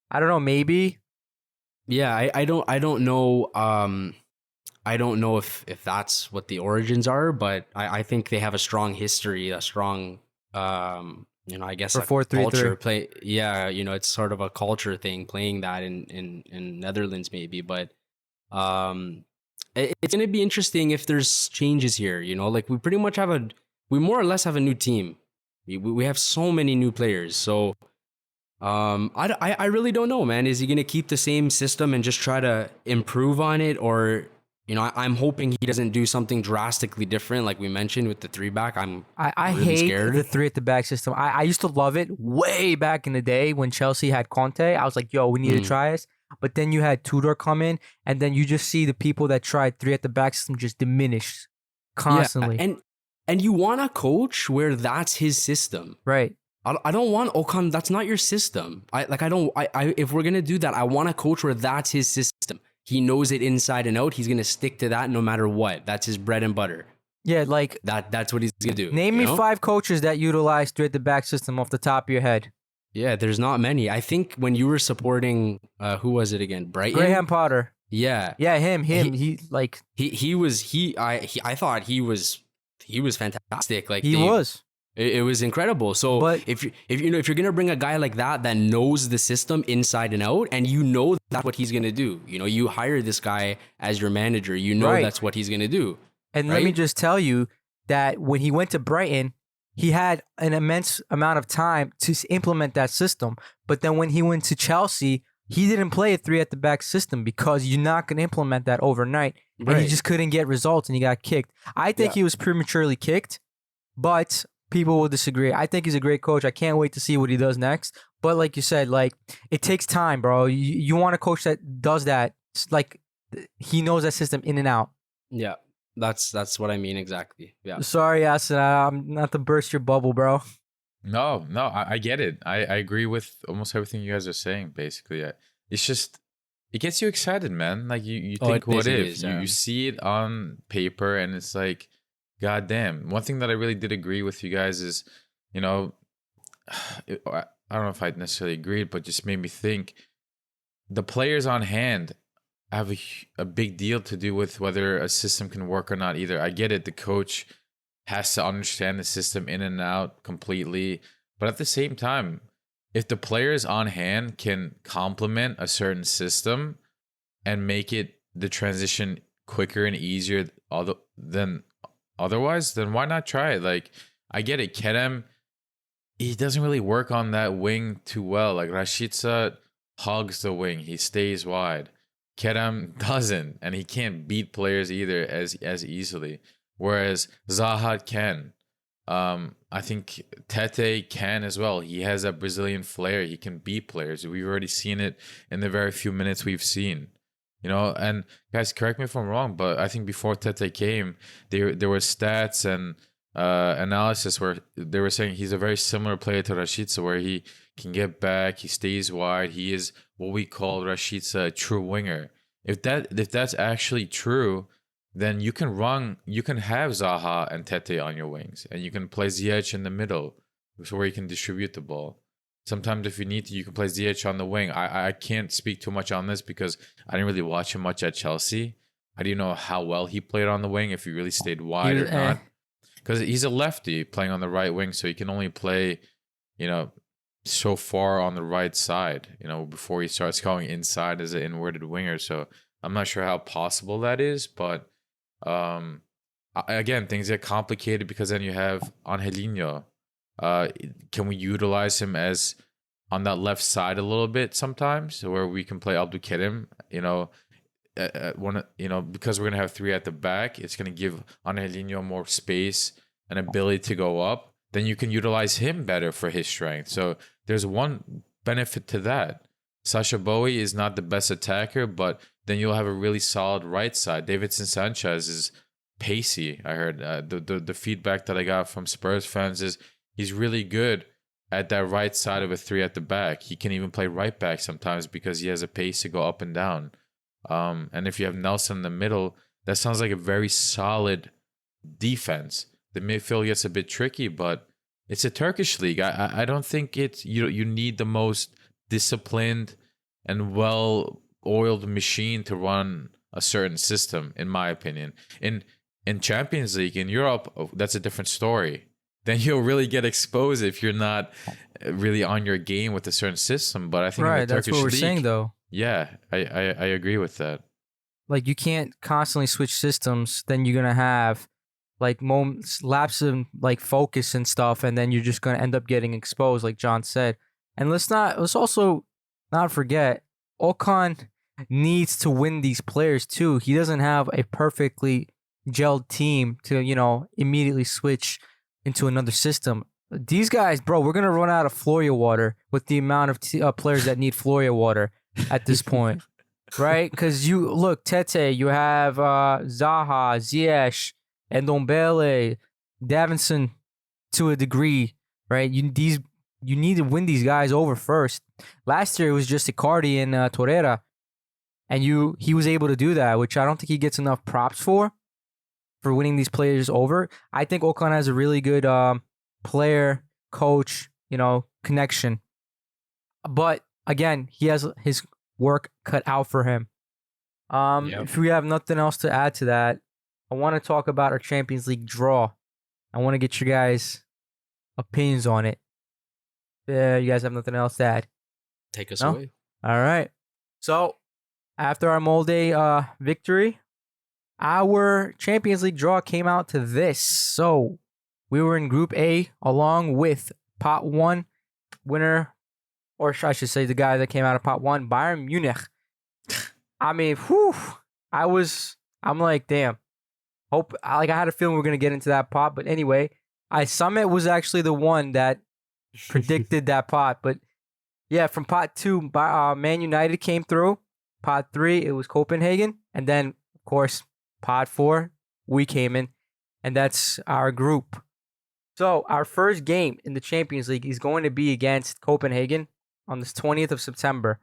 I don't know, maybe. Yeah, I don't know. I don't know if that's what the origins are, but I think they have a strong history, a strong, I guess, for a 4-3-3 culture play. Yeah, it's sort of a culture thing, playing that in Netherlands maybe, but it's going to be interesting if there's changes here. Like we pretty much we more or less have a new team. We have so many new players, so I really don't know, man. Is he gonna keep the same system and just try to improve on it, or I'm hoping he doesn't do something drastically different, like we mentioned with the 3-back. I really hate scared. the 3 at the back system. I used to love it way back in the day when Chelsea had Conte. I was like, yo, we need to try this. But then you had Tudor come in, and then you just see the people that tried 3 at the back system just diminish constantly. Yeah, and you want a coach where that's his system. Right. I don't want Okan. That's not your system. If we're gonna do that, I want a coach where that's his system. He knows it inside and out. He's gonna stick to that no matter what. That's his bread and butter. Yeah, like that's what he's gonna do. Name me 5 coaches that utilize 3 at the back system off the top of your head. Yeah, there's not many. I think when you were supporting, who was it again? Brighton. Graham Potter. Yeah. Yeah, him. I thought he was fantastic. Like he was. It was incredible. So But if you're gonna bring a guy like that knows the system inside and out, and that's what he's gonna do. You hire this guy as your manager. Right. That's what he's gonna do. And right? let me just tell you that when he went to Brighton, he had an immense amount of time to implement that system. But then when he went to Chelsea, he didn't play a 3 at the back system because you're not going to implement that overnight. And he just couldn't get results and he got kicked. I think he was prematurely kicked, but people will disagree. I think he's a great coach. I can't wait to see what he does next. But like you said, like it takes time, bro. You want a coach that does that. Like he knows that system in and out. Yeah. That's what I mean exactly. Yeah. Sorry, Yasin. I'm not to burst your bubble, bro. No, I get it. I agree with almost everything you guys are saying, basically. It's just, it gets you excited, man. Like, you think, what if? You see it on paper, and it's like, God damn. One thing that I really did agree with you guys is, I don't know if I necessarily agreed, but just made me think, the players on hand have a big deal to do with whether a system can work or not either. I get it. The coach has to understand the system in and out completely. But at the same time, if the players on hand can complement a certain system and make it the transition quicker and easier than otherwise, then why not try it? Like, I get it. Kerem, he doesn't really work on that wing too well. Like, Rashica hogs the wing. He stays wide. Kerem doesn't, and he can't beat players either as easily. Whereas Zaha can. I think Tete can as well. He has that Brazilian flair. He can beat players. We've already seen it in the very few minutes we've seen. And guys, correct me if I'm wrong, but I think before Tete came, there were stats and analysis where they were saying he's a very similar player to Rashica, where he can get back, he stays wide, he is what we call Rashica a true winger. If that's actually true, then you can have Zaha and Tete on your wings, and you can play Ziyech in the middle, so where you can distribute the ball. Sometimes if you need to, you can play Ziyech on the wing. I can't speak too much on this because I didn't really watch him much at Chelsea. I didn't know how well he played on the wing, if he really stayed wide or not. Because he's a lefty playing on the right wing, so he can only play, so far on the right side, before he starts going inside as an inverted winger. So I'm not sure how possible that is, but again, things get complicated because then you have Angelino. Can we utilize him as on that left side a little bit sometimes, where we can play Abdulkarim? Because we're gonna have 3 at the back, it's gonna give Angelino more space and ability to go up. Then you can utilize him better for his strength. So there's one benefit to that. Sasha Bowie is not the best attacker, but then you'll have a really solid right side. Davidson Sanchez is pacey. I heard the feedback that I got from Spurs fans is he's really good at that right side of a 3 at the back. He can even play right back sometimes because he has a pace to go up and down. And if you have Nelson in the middle, that sounds like a very solid defense. The midfield gets a bit tricky, but it's a Turkish league. I don't think it's you need the most disciplined and well-oiled machine to run a certain system, in my opinion. In Champions League, in Europe, that's a different story. Then you'll really get exposed if you're not really on your game with a certain system. But I think in the that's Turkish what we're league, saying, though. Yeah, I agree with that. Like, you can't constantly switch systems. Then you're gonna have like moments, lapse of like focus and stuff, and then you're just gonna end up getting exposed, like John said. And let's also not forget, Okan needs to win these players too. He doesn't have a perfectly gelled team to, immediately switch into another system. These guys, bro, we're going to run out of Floria water with the amount of players that need Floria water at this point. Right? Because you look, Tete, you have Zaha, Ziyech, Ndombele, Davinson to a degree, right? You need to win these guys over first. Last year it was just Icardi and Torreira, and he was able to do that, which I don't think he gets enough props for winning these players over. I think Okan has a really good player coach, connection, but again, he has his work cut out for him. If we have nothing else to add to that, I want to talk about our Champions League draw. I want to get your guys' opinions on it. You guys have nothing else to add? Take us away. All right. So, after our Molde victory, our Champions League draw came out to this. So, we were in Group A along with Pot 1 winner, or I should say the guy that came out of Pot 1, Bayern Munich. I mean, I'm like, damn. I had a feeling we were going to get into that pot. But anyway, Summit was actually the one that predicted that pot. But yeah, from Pot 2, Man United came through. Pot 3, it was Copenhagen. And then, of course, Pot 4, we came in. And that's our group. So our first game in the Champions League is going to be against Copenhagen on the 20th of September.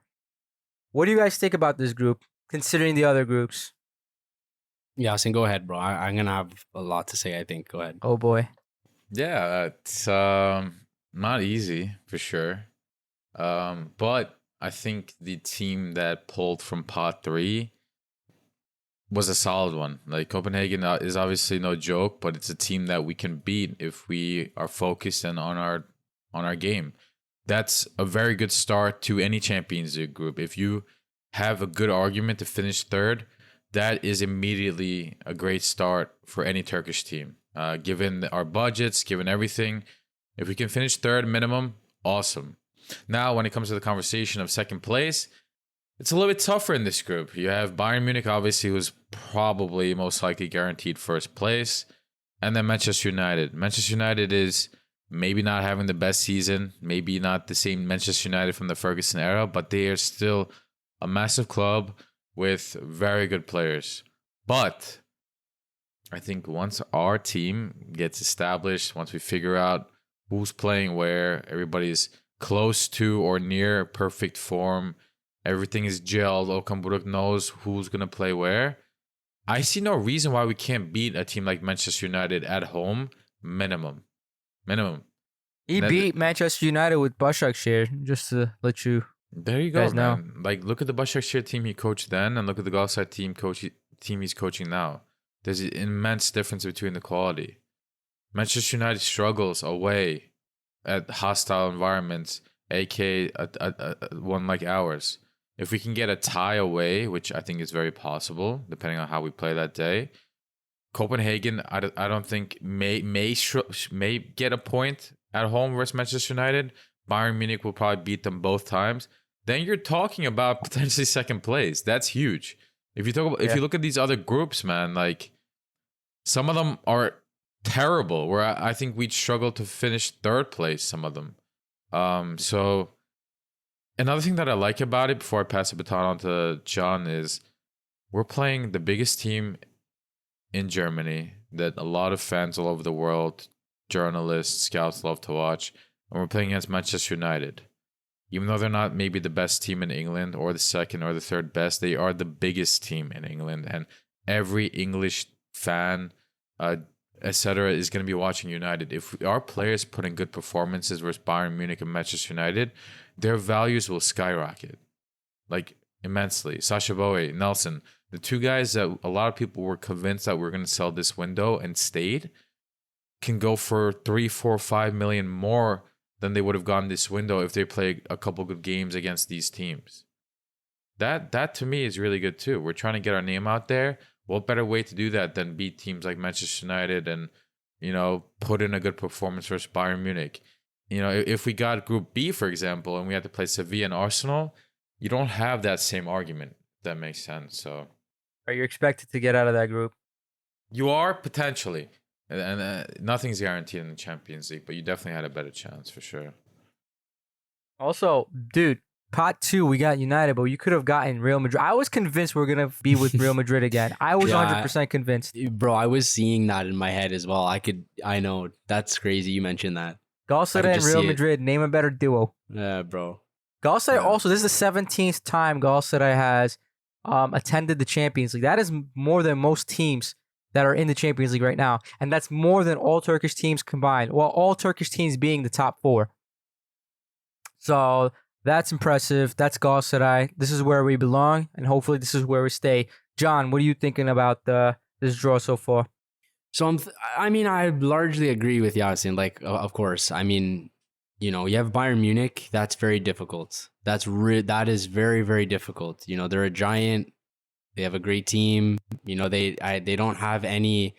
What do you guys think about this group, considering the other groups? Yasin, go ahead, bro. I'm going to have a lot to say, I think. Go ahead. Oh, boy. Yeah, it's not easy for sure. But I think the team that pulled from Pot 3 was a solid one. Like, Copenhagen is obviously no joke, but it's a team that we can beat if we are focused and on our game. That's a very good start to any Champions League group. If you have a good argument to finish third, that is immediately a great start for any Turkish team. Given our budgets, given everything, if we can finish third minimum, awesome. Now, when it comes to the conversation of second place, it's a little bit tougher in this group. You have Bayern Munich, obviously, who's probably most likely guaranteed first place. And then Manchester United. Manchester United is maybe not having the best season, maybe not the same Manchester United from the Ferguson era, but they are still a massive club with very good players. But I think once our team gets established, once we figure out who's playing where, everybody's close to or near perfect form, everything is gelled, Okan Buruk knows who's going to play where, I see no reason why we can't beat a team like Manchester United at home, minimum. He beat Manchester United with Başakşehir, just to let you there you go, guys know. man. Like, look at the Başakşehir team he coached then and look at the Galatasaray team he's coaching now. There's an immense difference between the quality. Manchester United struggles away at hostile environments, aka one like ours. If we can get a tie away, which I think is very possible, depending on how we play that day, Copenhagen, I don't think may get a point at home versus Manchester United. Bayern Munich will probably beat them both times. Then you're talking about potentially second place. That's huge. If you look at these other groups, man, like some of them are terrible. Where I think we'd struggle to finish third place. Some of them. So another thing that I like about it, before I pass the baton on to John, is we're playing the biggest team in Germany that a lot of fans all over the world, journalists, scouts love to watch, and we're playing against Manchester United. Even though they're not maybe the best team in England or the second or the third best, they are the biggest team in England, and every English fan, etc., is going to be watching United. If our players put in good performances versus Bayern Munich and Manchester United, their values will skyrocket, like immensely. Sacha Boey, Nelson, the two guys that a lot of people were convinced that we're going to sell this window and stayed, can go for 3, 4, 5 million more than they would have gone this window if they play a couple good games against these teams. That to me is really good too. We're trying to get our name out there. What better way to do that than beat teams like Manchester United and, put in a good performance versus Bayern Munich? You know, if we got Group B, for example, and we had to play Sevilla and Arsenal, you don't have that same argument. If that makes sense. So, Are you expected to get out of that group? you are potentially, and nothing's guaranteed in the Champions League, but you definitely had a better chance for sure. Also, dude, pot 2, we got United, but you could have gotten Real Madrid. I was convinced we are going to be with Real Madrid again. I was Yeah. 100% convinced. Bro, I was seeing that in my head as well. I know. That's crazy you mentioned that. I Galatasaray could and just Real see it. Madrid, name a better duo. Yeah, bro. Galatasaray Yeah. also, this is the 17th time Galatasaray has attended the Champions League. That is more than most teams that are in the Champions League right now. And that's more than all Turkish teams combined. Well, all Turkish teams being the top 4. So that's impressive. That's Galatasaray. This is where we belong, and hopefully this is where we stay. John, what are you thinking about this draw so far? So I mean, I largely agree with Yasin. Like, of course. I mean, you know, you have Bayern Munich. That's very difficult. That is very, very difficult. You know, they're a giant. They have a great team. You know, they don't have any.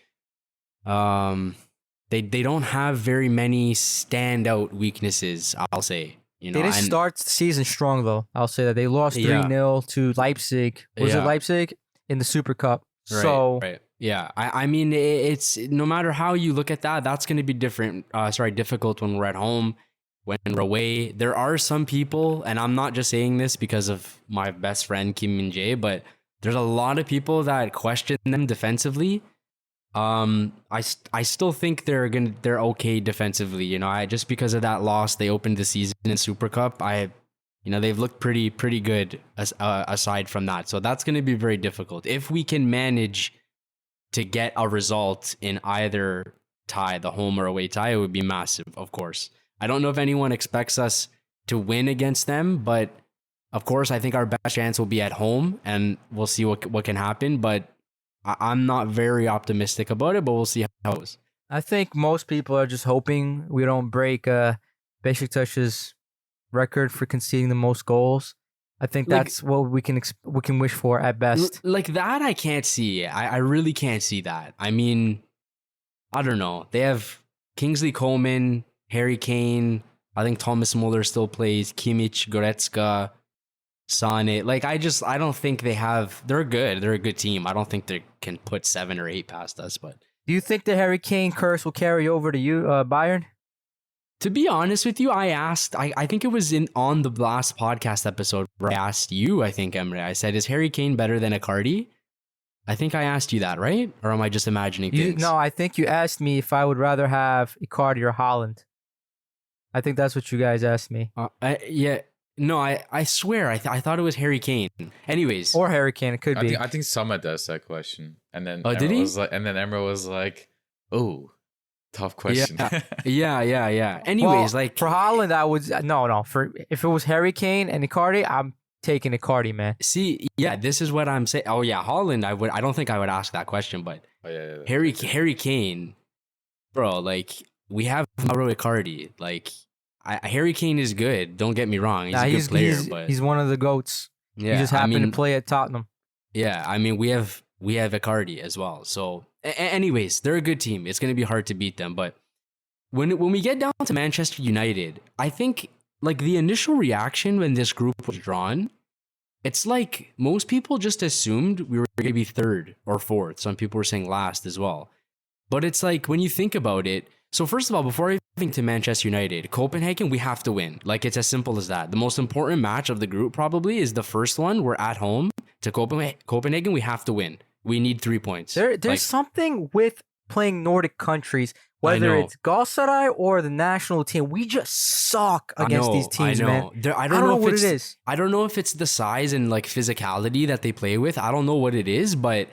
They don't have very many standout weaknesses, I'll say. You know, They didn't and- start the season strong, though. I'll say that. They lost Yeah. 3-0 to Leipzig. Was it Yeah. Leipzig? In the Super Cup. Right, So, right. Yeah, I mean, it's no matter how you look at that, that's going to be different. Difficult when we're at home, when we're away. There are some people, and I'm not just saying this because of my best friend Kim Min Jae, but there's a lot of people that question them defensively. I still think they're okay defensively. You know, just because of that loss, they opened the season in Super Cup. They've looked pretty good aside from that. So that's going to be very difficult. If we can manage to get a result in either tie, the home or away tie, it would be massive, of course. I don't know if anyone expects us to win against them, but of course, I think our best chance will be at home, and we'll see what can happen. But I'm not very optimistic about it, but we'll see how it goes. I think most people are just hoping we don't break Beşiktaş's record for conceding the most goals. I think that's what we can wish for at best. Like that, I can't see. I really can't see that. I mean, I don't know. They have Kingsley Coman, Harry Kane. I think Thomas Muller still plays. Kimmich, Goretzka, Sane. Like I don't think they have. They're good. They're a good team. I don't think they can put 7 or 8 past us. But Do you think the Harry Kane curse will carry over to you, Bayern? to be honest with you, I asked. I think it was on the last podcast episode where I asked you. I think Emre. I said, "Is Harry Kane better than Icardi?" I think I asked you that, right? Or am I just imagining things? No, I think you asked me if I would rather have Icardi or Haaland. I think that's what you guys asked me. Yeah. No, I swear, I thought it was Harry Kane. Anyways. Or Harry Kane, it could be. I think Summit asked that question, and then Oh, did Emre he? was like, and then Emre was like, "Oh, tough question." Yeah. Anyways, Well, like for Haaland, I would no. For if it was Harry Kane and Icardi, I'm taking Icardi, man. see, yeah, this is what I'm saying. Oh yeah, Holland, I don't think I would ask that question, but Oh, yeah. Harry Kane, bro, like we have Mauro Icardi. Like Harry Kane is good. Don't get me wrong. He's a good player, but he's one of the GOATs. yeah, He just happened to play at Tottenham. Yeah, I mean we have Icardi as well. So, anyways, they're a good team. It's gonna be hard to beat them. But when we get down to Manchester United, I think like the initial reaction when this group was drawn, it's like most people just assumed we were gonna be 3rd or 4th. Some people were saying last as well. But it's like when you think about it. So first of all, before I think to Manchester United, Copenhagen, we have to win. Like it's as simple as that. The most important match of the group probably is the first one. We're at home to Copenhagen. We have to win. We need 3 points. There's something with playing Nordic countries, whether know. it's Galatasaray or the national team. We just suck against these teams, man. I don't know what if it it's- is. I don't know if it's the size and like physicality that they play with. I don't know what it is, but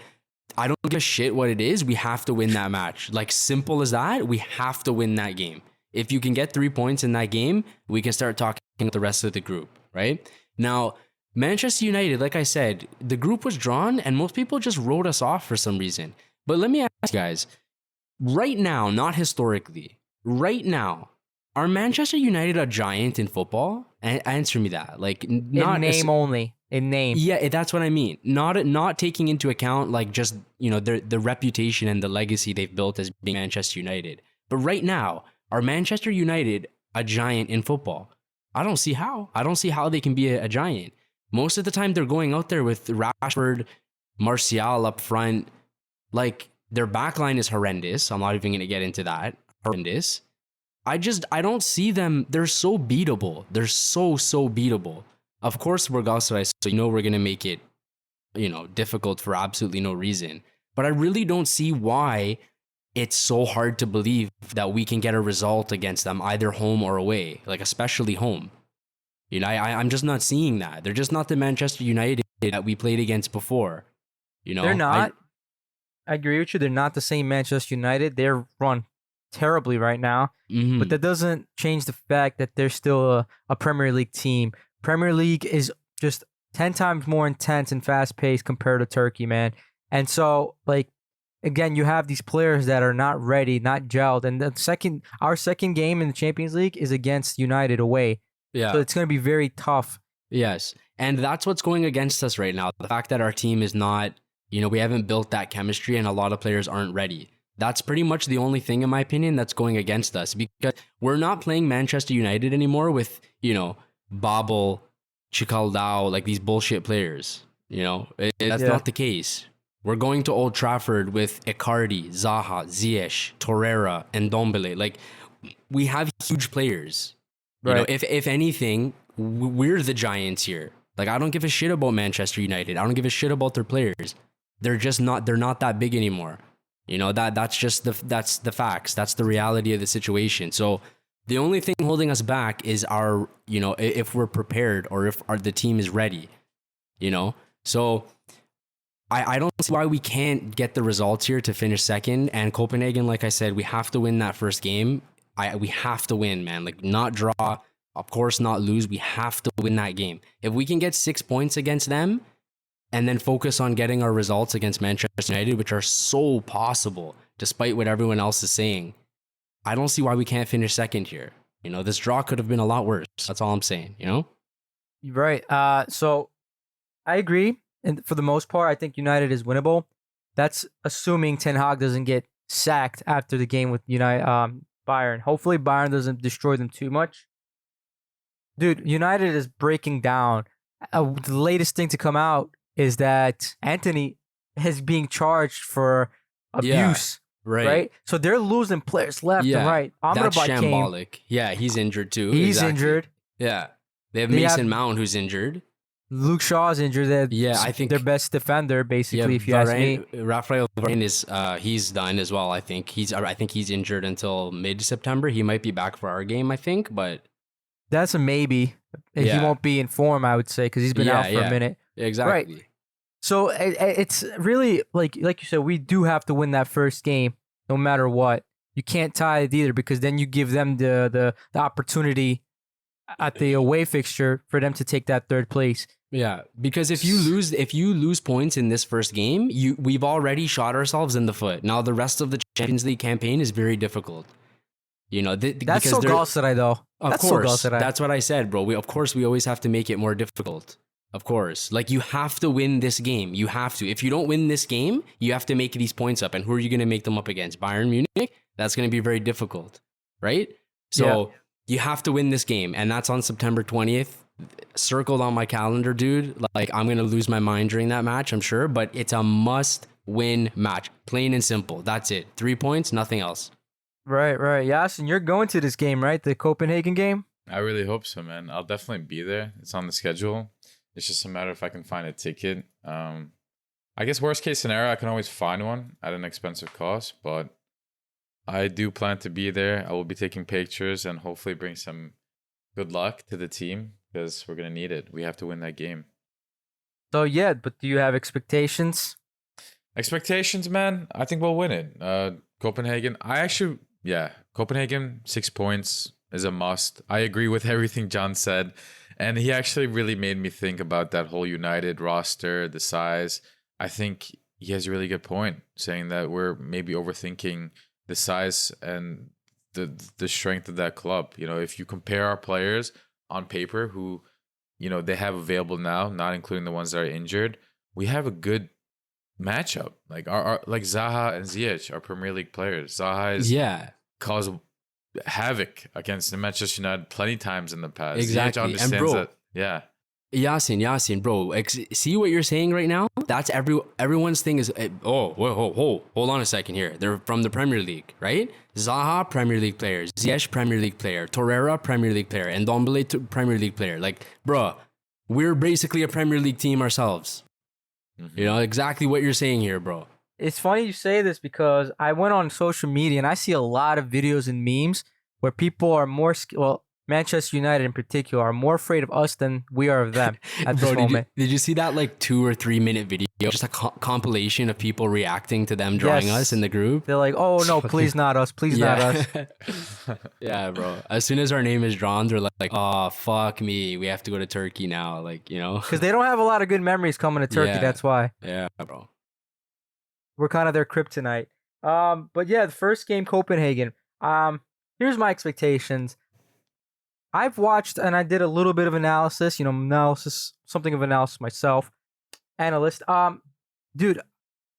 I don't give a shit what it is. We have to win that match. Like simple as that. We have to win that game. If you can get 3 points in that game, we can start talking with the rest of the group, right? Now, Manchester United, like I said, the group was drawn and most people just wrote us off for some reason. But let me ask you guys, right now, not historically, right now, are Manchester United a giant in football? Answer me that. Like, not in name only. In name. Yeah, that's what I mean. Not taking into account like just the reputation and the legacy they've built as being Manchester United. But right now, are Manchester United a giant in football. I don't see how. I don't see how they can be a giant. Most of the time, they're going out there with Rashford, Martial up front. Like, their backline is horrendous. I'm not even going to get into that. Horrendous. I don't see them. They're so beatable. They're so beatable. Of course, we're Galatasaray, so we're going to make it, difficult for absolutely no reason. But I really don't see why it's so hard to believe that we can get a result against them, either home or away, like especially home. I'm just not seeing that. They're just not the Manchester United that we played against before. They're not. I agree with you. They're not the same Manchester United. They're run terribly right now. Mm-hmm. But that doesn't change the fact that they're still a Premier League team. Premier League is just 10 times more intense and fast-paced compared to Turkey, man. And so, again, you have these players that are not ready, not gelled. And our second game in the Champions League is against United away. Yeah. So it's going to be very tough. Yes. And that's what's going against us right now. The fact that our team is not, we haven't built that chemistry and a lot of players aren't ready. That's pretty much the only thing, in my opinion, that's going against us, because we're not playing Manchester United anymore with, Babel, Chikaldao, like these bullshit players. That's not the case. We're going to Old Trafford with Icardi, Zaha, Ziyech, Torreira, and Ndombele. Like, we have huge players. Right. If anything, we're the giants here. Like, I don't give a shit about Manchester United. I don't give a shit about their players. They're not that big anymore. That's the facts. That's the reality of the situation. So the only thing holding us back is our, if we're prepared or if the team is ready, So I don't see why we can't get the results here to finish second. And Copenhagen, like I said, we have to win that first game. We have to win, man. Like, not draw, of course, not lose. We have to win that game. If we can get 6 points against them and then focus on getting our results against Manchester United, which are so possible, despite what everyone else is saying, I don't see why we can't finish second here. This draw could have been a lot worse. That's all I'm saying, Right. So I agree. And for the most part, I think United is winnable. That's assuming Ten Hag doesn't get sacked after the game with Bayern. Hopefully Bayern doesn't destroy them too much. Dude, United is breaking down. The latest thing to come out is that Anthony is being charged for abuse. Right? So they're losing players left and right. That's shambolic. Yeah, he's injured too. He's injured. Yeah. They have Mason Mount who's injured. Luke Shaw's injured. I think their best defender, basically, if you ask me. Rafael Varane is he's done as well. I think he's injured until mid-September. He might be back for our game, I think, but that's a maybe. He won't be in form, I would say, because he's been out for a minute. Exactly. Right. So it's really like you said, we do have to win that first game, no matter what. You can't tie it either, because then you give them the opportunity at the away fixture for them to take that third place. Yeah, because if you lose points in this first game, we've already shot ourselves in the foot. Now the rest of the Champions League campaign is very difficult. That's so Galatasaray, though. Of course, that's what I said, bro. We always have to make it more difficult. Of course, like, you have to win this game. You have to. If you don't win this game, you have to make these points up. And who are you going to make them up against? Bayern Munich? That's going to be very difficult, right? So you have to win this game, and that's on September 20th. Circled on my calendar, dude. Like, I'm going to lose my mind during that match, I'm sure, but it's a must-win match. Plain and simple. That's it. 3 points, nothing else. Right. Yasin, you're going to this game, right? The Copenhagen game? I really hope so, man. I'll definitely be there. It's on the schedule. It's just a matter if I can find a ticket. I guess worst case scenario, I can always find one at an expensive cost, but I do plan to be there. I will be taking pictures and hopefully bring some good luck to the team, because we're going to need it. We have to win that game. So, yeah, but do you have expectations? Expectations, man? I think we'll win it. Copenhagen, Copenhagen, 6 points is a must. I agree with everything John said. And he actually really made me think about that whole United roster, the size. I think he has a really good point, saying that we're maybe overthinking the size and the strength of that club. If you compare our players on paper who, they have available now, not including the ones that are injured, we have a good matchup. Like our Zaha and Ziyech are Premier League players. Zaha is caused havoc against the Manchester United plenty times in the past. Exactly. Ziyech And understands bro, that. Yeah. Yasin, bro. See what you're saying right now? That's everyone's thing is. Hold on a second here. They're from the Premier League, right? Zaha, Premier League player. Ziyech, Premier League player. Torreira, Premier League player. And Ndombele, Premier League player. Like, bro, we're basically a Premier League team ourselves. You know exactly what you're saying here, bro. It's funny you say this because I went on social media and I see a lot of videos and memes where people are more, Manchester United in particular, are more afraid of us than we are of them at this moment. Did you see that like 2 or 3 minute video? Just a compilation of people reacting to them drawing Yes. us in the group. They're like, oh no, please not us, please not us. Yeah, bro. As soon as our name is drawn, they're like, oh, fuck me. We have to go to Turkey now. Like, you know? Because they don't have a lot of good memories coming to Turkey, Yeah. that's why. Yeah, bro. We're kind of their kryptonite. But yeah, the first game, Copenhagen. Here's my expectations. I've watched and I did a little bit of analysis, something of analysis myself. Analyst. Dude,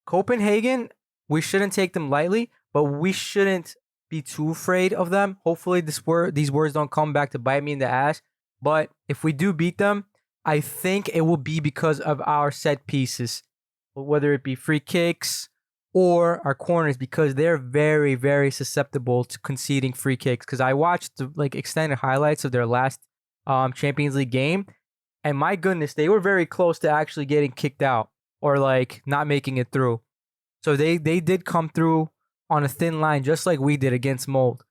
Copenhagen, we shouldn't take them lightly, but we shouldn't be too afraid of them. Hopefully these words don't come back to bite me in the ass. But if we do beat them, I think it will be because of our set pieces, whether it be free kicks or our corners, because they're very, very susceptible to conceding free kicks. Because I watched the extended highlights of their last Champions League game, and my goodness, they were very close to actually getting kicked out or not making it through. So they did come through on a thin line, just like we did against Molde.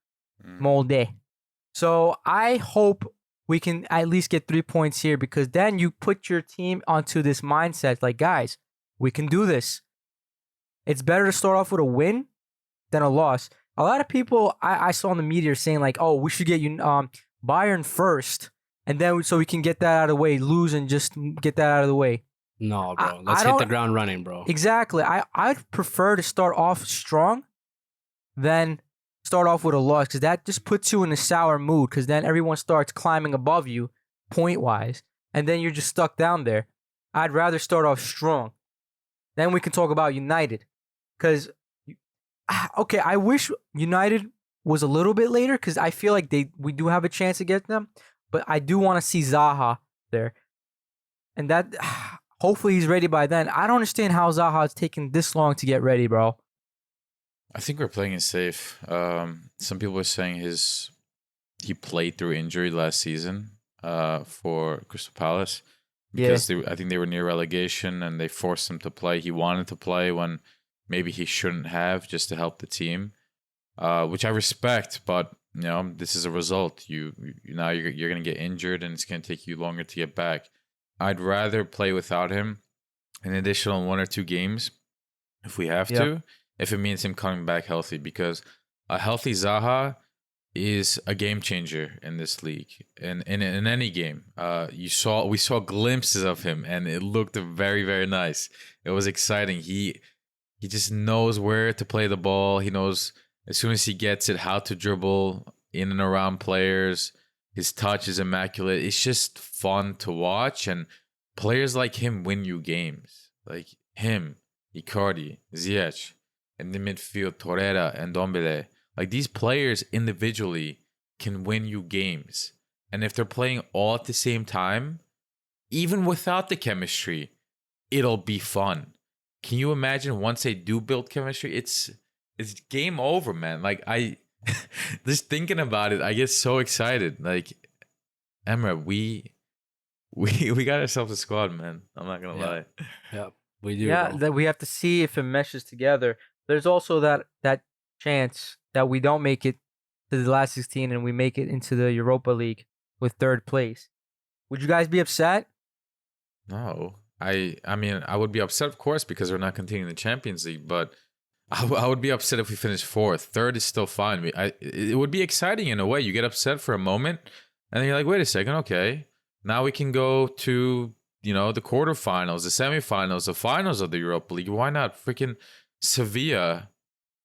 So I hope we can at least get 3 points here, because then you put your team onto this mindset, like, guys, we can do this. It's better to start off with a win than a loss. A lot of people I saw in the media saying like, oh, we should get Bayern first, and then so we can get that out of the way, lose and just get that out of the way. No, bro. Let's hit the ground running, bro. Exactly. I'd prefer to start off strong than start off with a loss, because that just puts you in a sour mood, because then everyone starts climbing above you point-wise, and then you're just stuck down there. I'd rather start off strong. Then we can talk about United. Because, okay, I wish United was a little bit later, because I feel like we do have a chance to get them. But I do want to see Zaha there. And that, hopefully he's ready by then. I don't understand how Zaha is taking this long to get ready, bro. I think we're playing it safe. Some people are saying he played through injury last season for Crystal Palace. Because I think they were near relegation and they forced him to play. He wanted to play when maybe he shouldn't have, just to help the team, which I respect. But this is a result. You're going to get injured and it's going to take you longer to get back. I'd rather play without him an additional 1 or 2 games if we have to, if it means him coming back healthy, because a healthy Zaha is a game changer in this league. In any game, we saw glimpses of him, and it looked very, very nice. It was exciting. He just knows where to play the ball. He knows as soon as he gets it how to dribble in and around players. His touch is immaculate. It's just fun to watch, and players like him win you games. Like him, Icardi, Ziyech, and the midfield, Torreira and Ndombele. Like, these players individually can win you games. And if they're playing all at the same time, even without the chemistry, it'll be fun. Can you imagine once they do build chemistry? It's game over, man. Like, I just thinking about it, I get so excited. Like, Emre, we got ourselves a squad, man. I'm not gonna lie. Yeah, we do. Yeah, bro. that we have to see if it meshes together. There's also that chance that we don't make it to the last 16 and we make it into the Europa League with 3rd place. Would you guys be upset? No. I mean, I would be upset, of course, because we're not continuing the Champions League, but I would be upset if we finish 4th. 3rd is still fine. It would be exciting in a way. You get upset for a moment, and then you're like, wait a second, okay. Now we can go to, the quarterfinals, the semifinals, the finals of the Europa League. Why not? Freaking Sevilla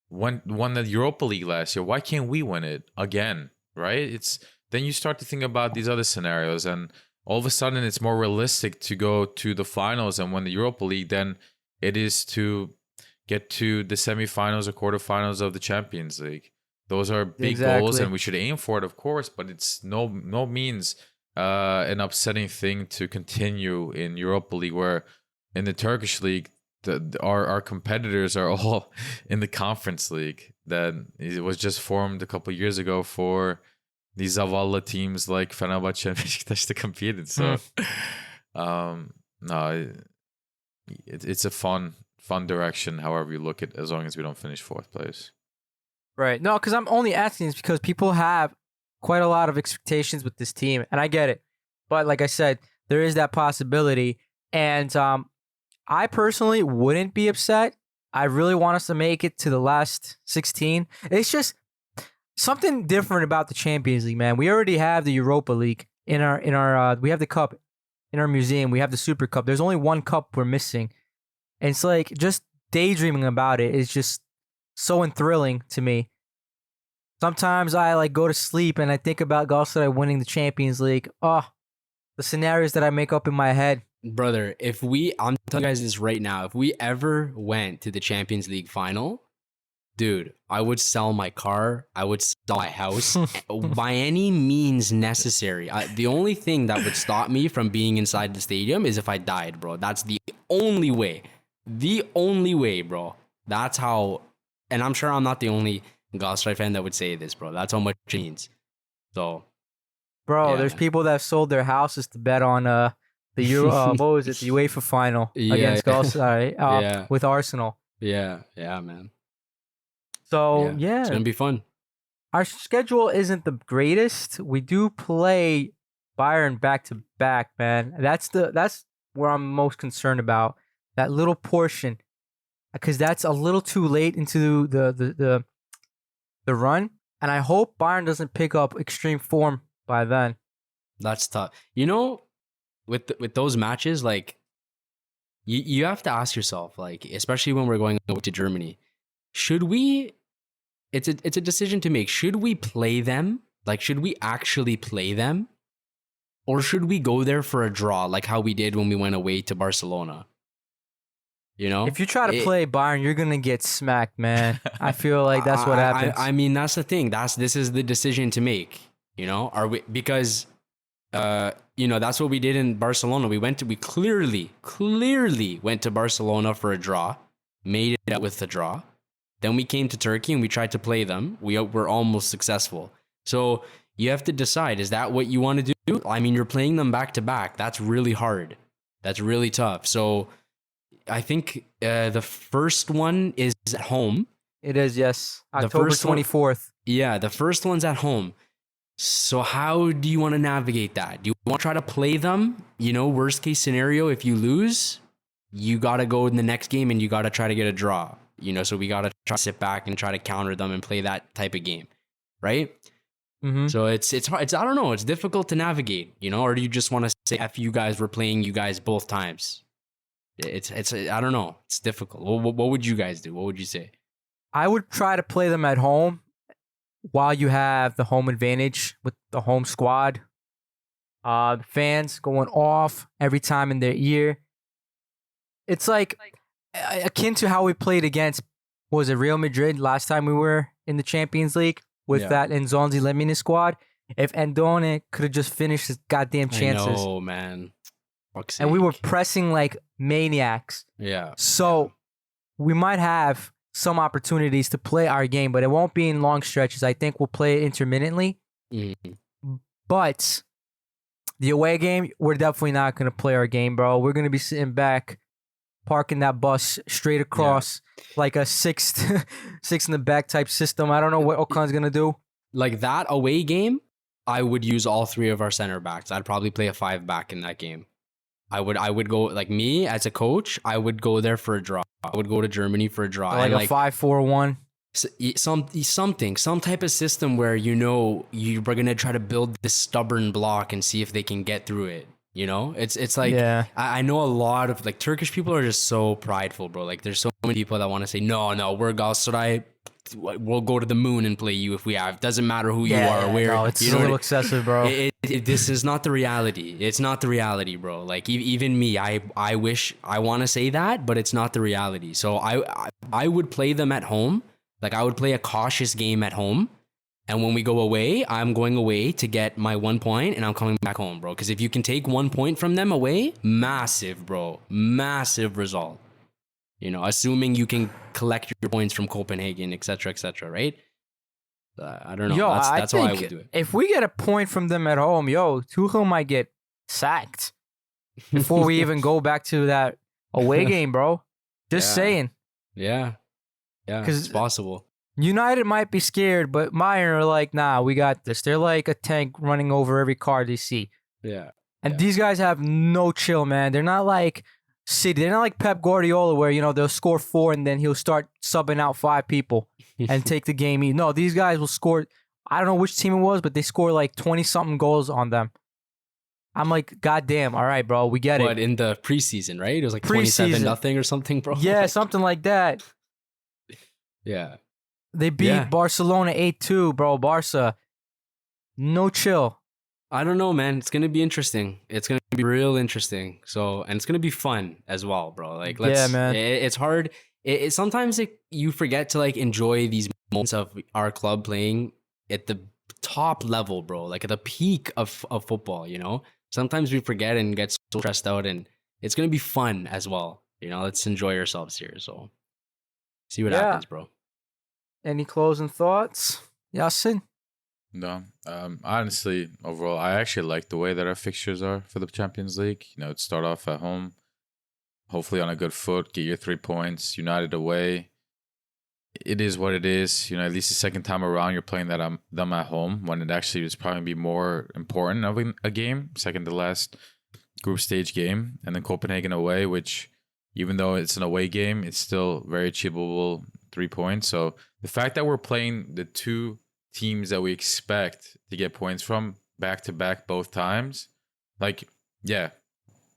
won the Europa League last year. Why can't we win it again? Right? Then you start to think about these other scenarios, and all of a sudden it's more realistic to go to the finals and win the Europa League than it is to get to the semifinals or quarterfinals of the Champions League. Those are big goals, and we should aim for it, of course. But it's no means an upsetting thing to continue in Europa League, where in the Turkish league, our competitors are all in the Conference League. That it was just formed a couple of years ago for these Zavala teams like Fenerbahce and Beşiktaş to compete in. So, no, it's a fun direction, however you look at it, as long as we don't finish 4th place. Right. No, because I'm only asking this because people have quite a lot of expectations with this team, and I get it. But like I said, there is that possibility, and I personally wouldn't be upset. I really want us to make it to the last 16. It's just something different about the Champions League, man. We already have the Europa League in our we have the cup in our museum. We have the Super Cup. There's only one cup we're missing. And it's like just daydreaming about it is just so enthralling to me. Sometimes I like go to sleep and I think about Galatasaray winning the Champions League. Oh, the scenarios that I make up in my head. Brother, I'm telling you guys this right now, if we ever went to the Champions League final, dude, I would sell my car. I would sell my house by any means necessary. The only thing that would stop me from being inside the stadium is if I died, bro. That's the only way. The only way, bro. That's how, and I'm sure I'm not the only Galatasaray fan that would say this, bro. That's how much it means. So, bro, there's people that have sold their houses to bet on the Euro, what was it, the UEFA final against Galatasaray with Arsenal. Yeah, man. So yeah, it's gonna be fun. Our schedule isn't the greatest. We do play Bayern back to back, man. That's where I'm most concerned about. That little portion, because that's a little too late into the run, and I hope Bayern doesn't pick up extreme form by then. That's tough. You know, with those matches, like you have to ask yourself, like, especially when we're going over to Germany, should we? It's a decision to make. Should we play them? Like, should we actually play them, or should we go there for a draw, like how we did when we went away to Barcelona? You know, if you try to play Bayern, you're gonna get smacked, man. I feel like that's what happens. I mean, that's the thing. This is the decision to make. You know, are we, because you know, that's what we did in Barcelona. We clearly went to Barcelona for a draw, made it out with the draw. Then we came to Turkey and we tried to play them. We were almost successful. So you have to decide, is that what you want to do? I mean, you're playing them back to back. That's really hard. That's really tough. So I think the first one is at home. It is, yes. October 24th. Yeah, the first one's at home. So how do you want to navigate that? Do you want to try to play them? You know, worst case scenario, if you lose, you got to go in the next game and you got to try to get a draw. You know, so we got to try to sit back and try to counter them and play that type of game, right? Mm-hmm. So it's hard. I don't know. It's difficult to navigate, you know, or do you just want to say, F you guys, we're playing you guys both times? It's I don't know. It's difficult. What would you guys do? What would you say? I would try to play them at home while you have the home advantage with the home squad. The fans going off every time in their ear. It's like akin to how we played against, what was it, Real Madrid last time we were in the Champions League with that Nzonzi Lemina squad. If Andone could have just finished his goddamn chances. Oh man. And we were pressing like maniacs. Yeah. So we might have some opportunities to play our game, but it won't be in long stretches. I think we'll play it intermittently. Mm-hmm. But the away game, we're definitely not going to play our game, bro. We're going to be sitting back, parking that bus straight across like a six in the back type system. I don't know what Okan's going to do. Like that away game, I would use all three of our center backs. I'd probably play a 5 back in that game. I would go, like, me as a coach, I would go there for a draw. I would go to Germany for a draw. Like a 5-4-1. Some type of system where, you know, you're going to try to build this stubborn block and see if they can get through it. You know, it's like, I know a lot of, like, Turkish people are just so prideful, bro. Like, there's so many people that want to say, no, we're Galatasaray. We'll go to the moon and play you if we have. Doesn't matter who you are. No, it's a little excessive, bro. This is not the reality. It's not the reality, bro. Like, even me, I wish I want to say that, but it's not the reality. So I would play them at home. Like, I would play a cautious game at home And when we go away, I'm going away to get my 1 point and I'm coming back home, bro. Because if you can take 1 point from them away, massive, bro. Massive result. You know, assuming you can collect your points from Copenhagen, etc., right? I don't know. Yo, That's how I would do it. If we get a point from them at home, Tuchel might get sacked before we even go back to that away game, bro. Just saying. Yeah. Yeah, it's possible. United might be scared, but Bayern are like, nah, we got this. They're like a tank running over every car they see. Yeah. And these guys have no chill, man. They're not like City. They're not like Pep Guardiola where, they'll score 4 and then he'll start subbing out 5 people and take the game. No, these guys will score. I don't know which team it was, but they score like 20-something goals on them. I'm like, goddamn, all right, bro, we get it. But in the preseason, right? It was like Preseason. 27-0 or something, bro. Yeah, something like that. Yeah. They beat Barcelona 8-2, bro. Barca. No chill. I don't know, man. It's going to be interesting. It's going to be real interesting. So, and it's going to be fun as well, bro. Like, yeah, man. It's hard. Sometimes you forget to like enjoy these moments of our club playing at the top level, bro. Like at the peak of football, Sometimes we forget and get so stressed out, and it's going to be fun as well. Let's enjoy ourselves here. So, see what happens, bro. Any closing thoughts, Yasin? No. Honestly, overall, I actually like the way that our fixtures are for the Champions League. Start off at home, hopefully on a good foot, get your 3 points. United away. It is what it is. At least the second time around, you're playing them at home when it actually is probably be more important of a game. Second to last group stage game. And then Copenhagen away, which even though it's an away game, it's still very achievable 3 points. So the fact that we're playing the 2 teams that we expect to get points from back to back both times,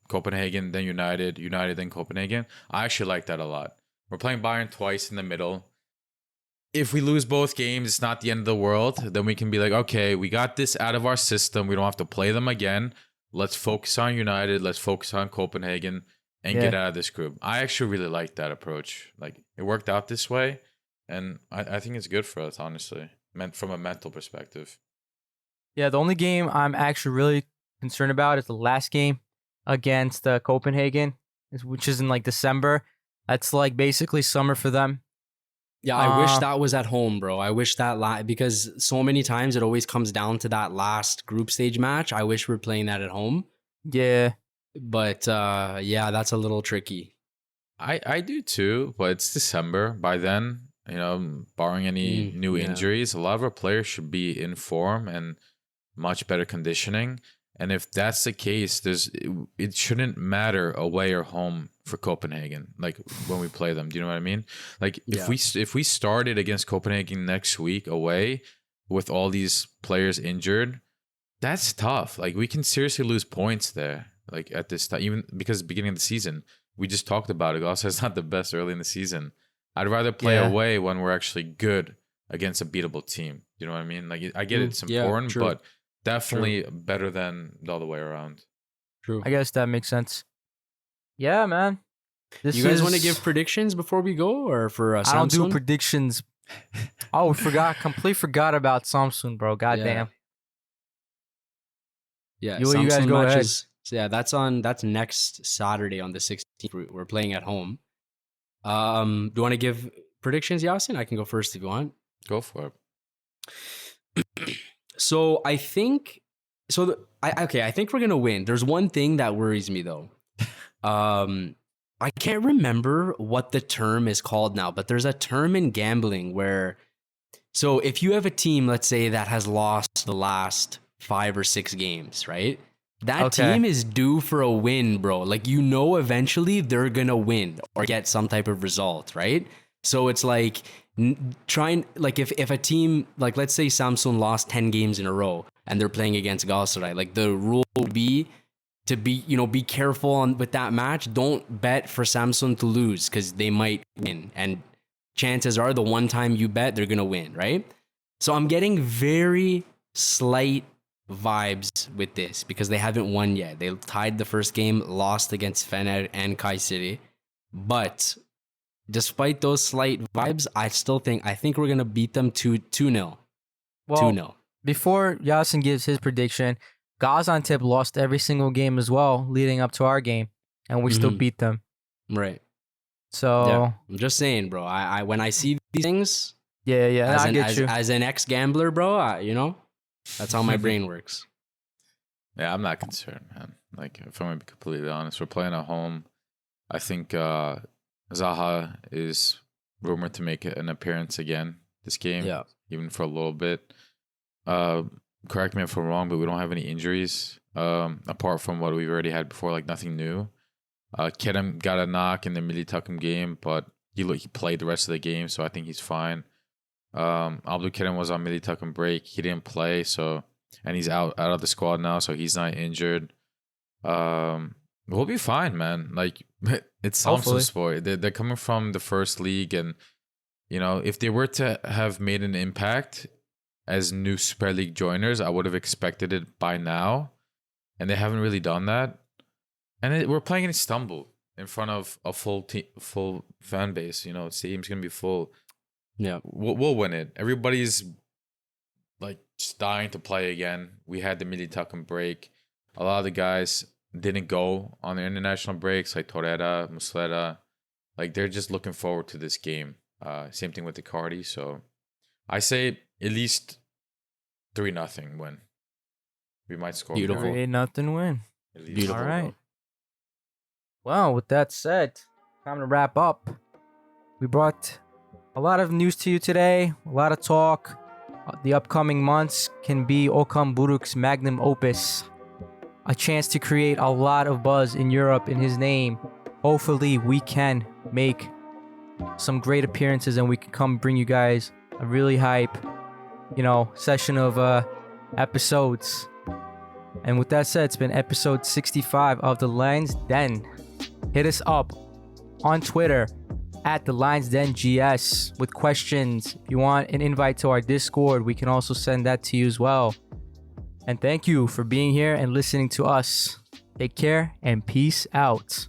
Copenhagen, then United, then Copenhagen. I actually like that a lot. We're playing Bayern twice in the middle. If we lose both games, it's not the end of the world. Then we can be like, okay, we got this out of our system. We don't have to play them again. Let's focus on United. Let's focus on Copenhagen and get out of this group. I actually really like that approach. Like, it worked out this way, and I think it's good for us, honestly, from a mental perspective. Yeah, the only game I'm actually really concerned about is the last game against Copenhagen, which is in like December. That's like basically summer for them. Yeah, I wish that was at home, bro. I wish that because so many times it always comes down to that last group stage match. I wish we're playing that at home. Yeah. But that's a little tricky. I do too, but it's December. By then, barring any new injuries, a lot of our players should be in form and much better conditioning. And if that's the case, it shouldn't matter away or home for Copenhagen, like when we play them. Do you know what I mean? Like if we started against Copenhagen next week away with all these players injured, that's tough. Like, we can seriously lose points there. Like, at this time, even because beginning of the season, we just talked about it. Also, it's not the best early in the season. I'd rather play away when we're actually good against a beatable team. You know what I mean? Like, I get it's important, but definitely better than the other way around. True. I guess that makes sense. Yeah, man. You guys want to give predictions before we go, or for Samsung? I don't do predictions. Completely forgot about Samsung, bro. Goddamn. Yeah, you guys go ahead. Yeah, that's next Saturday on the 16th. We're playing at home. Do you want to give predictions, Yasin? I can go first if you want. Go for it. So I think we're gonna win. There's one thing that worries me though. I can't remember what the term is called now, but there's a term in gambling where, so if you have a team, let's say, that has lost the last 5 or 6 games, right? That team is due for a win, bro. Like, eventually they're gonna win or get some type of result, right? So it's like if a team, like, let's say Samsung lost 10 games in a row and they're playing against Galatasaray, like, the rule would be to be careful with that match. Don't bet for Samsung to lose because they might win. And chances are the one time you bet, they're going to win, right? So I'm getting very slight vibes with this because they haven't won yet. They tied the first game, lost against Fener and Kayseri. But despite those slight vibes, I think we're going to beat them 2-0. Well, 2-0. before Yasin gives his prediction, Gaziantep lost every single game as well leading up to our game, and we still beat them. Right. So Yeah. I'm just saying, bro. I when I see these things, yeah, I get you. as an ex-gambler, bro, you know, that's how my brain works. Yeah, I'm not concerned, man. Like, if I'm gonna be completely honest, we're playing at home. I think Zaha is rumored to make an appearance again this game, Yeah. even for a little bit. Correct me if I'm wrong, but we don't have any injuries apart from what we've already had before, like nothing new. Kerem got a knock in the Milli Takım game, but he played the rest of the game, so I think he's fine. Abdul Kerem was on Milli Takım break. He didn't play, and he's out of the squad now, so he's not injured. We'll be fine, man. Like, it's Samsunspor. They're coming from the first league, and you know, if they were to have made an impact as new Super League joiners, I would have expected it by now, and they haven't really done that. And we're playing in Istanbul in front of a full fan base. You know, stadium's gonna be full. Yeah. We'll win it. Everybody's like just dying to play again. We had the Milli Takım break. A lot of the guys didn't go on their international breaks, like Torreira, Muslera. Like, they're just looking forward to this game. Same thing with Icardi. So I say at least 3-0 win. We might score. Beautiful. more. 3-0 win. At least. Beautiful. All right. Well, with that said, time to wrap up. We brought a lot of news to you today, a lot of talk. The upcoming months can be Okan Buruk's magnum opus, a chance to create a lot of buzz in Europe in his name. Hopefully, we can make some great appearances and we can come bring you guys a really hype, session of episodes. And with that said, it's been episode 65 of The Lions Den. Hit us up on Twitter at The Lions Den GS with questions. If you want an invite to our Discord, we can also send that to you as well. And thank you for being here and listening to us. Take care and peace out.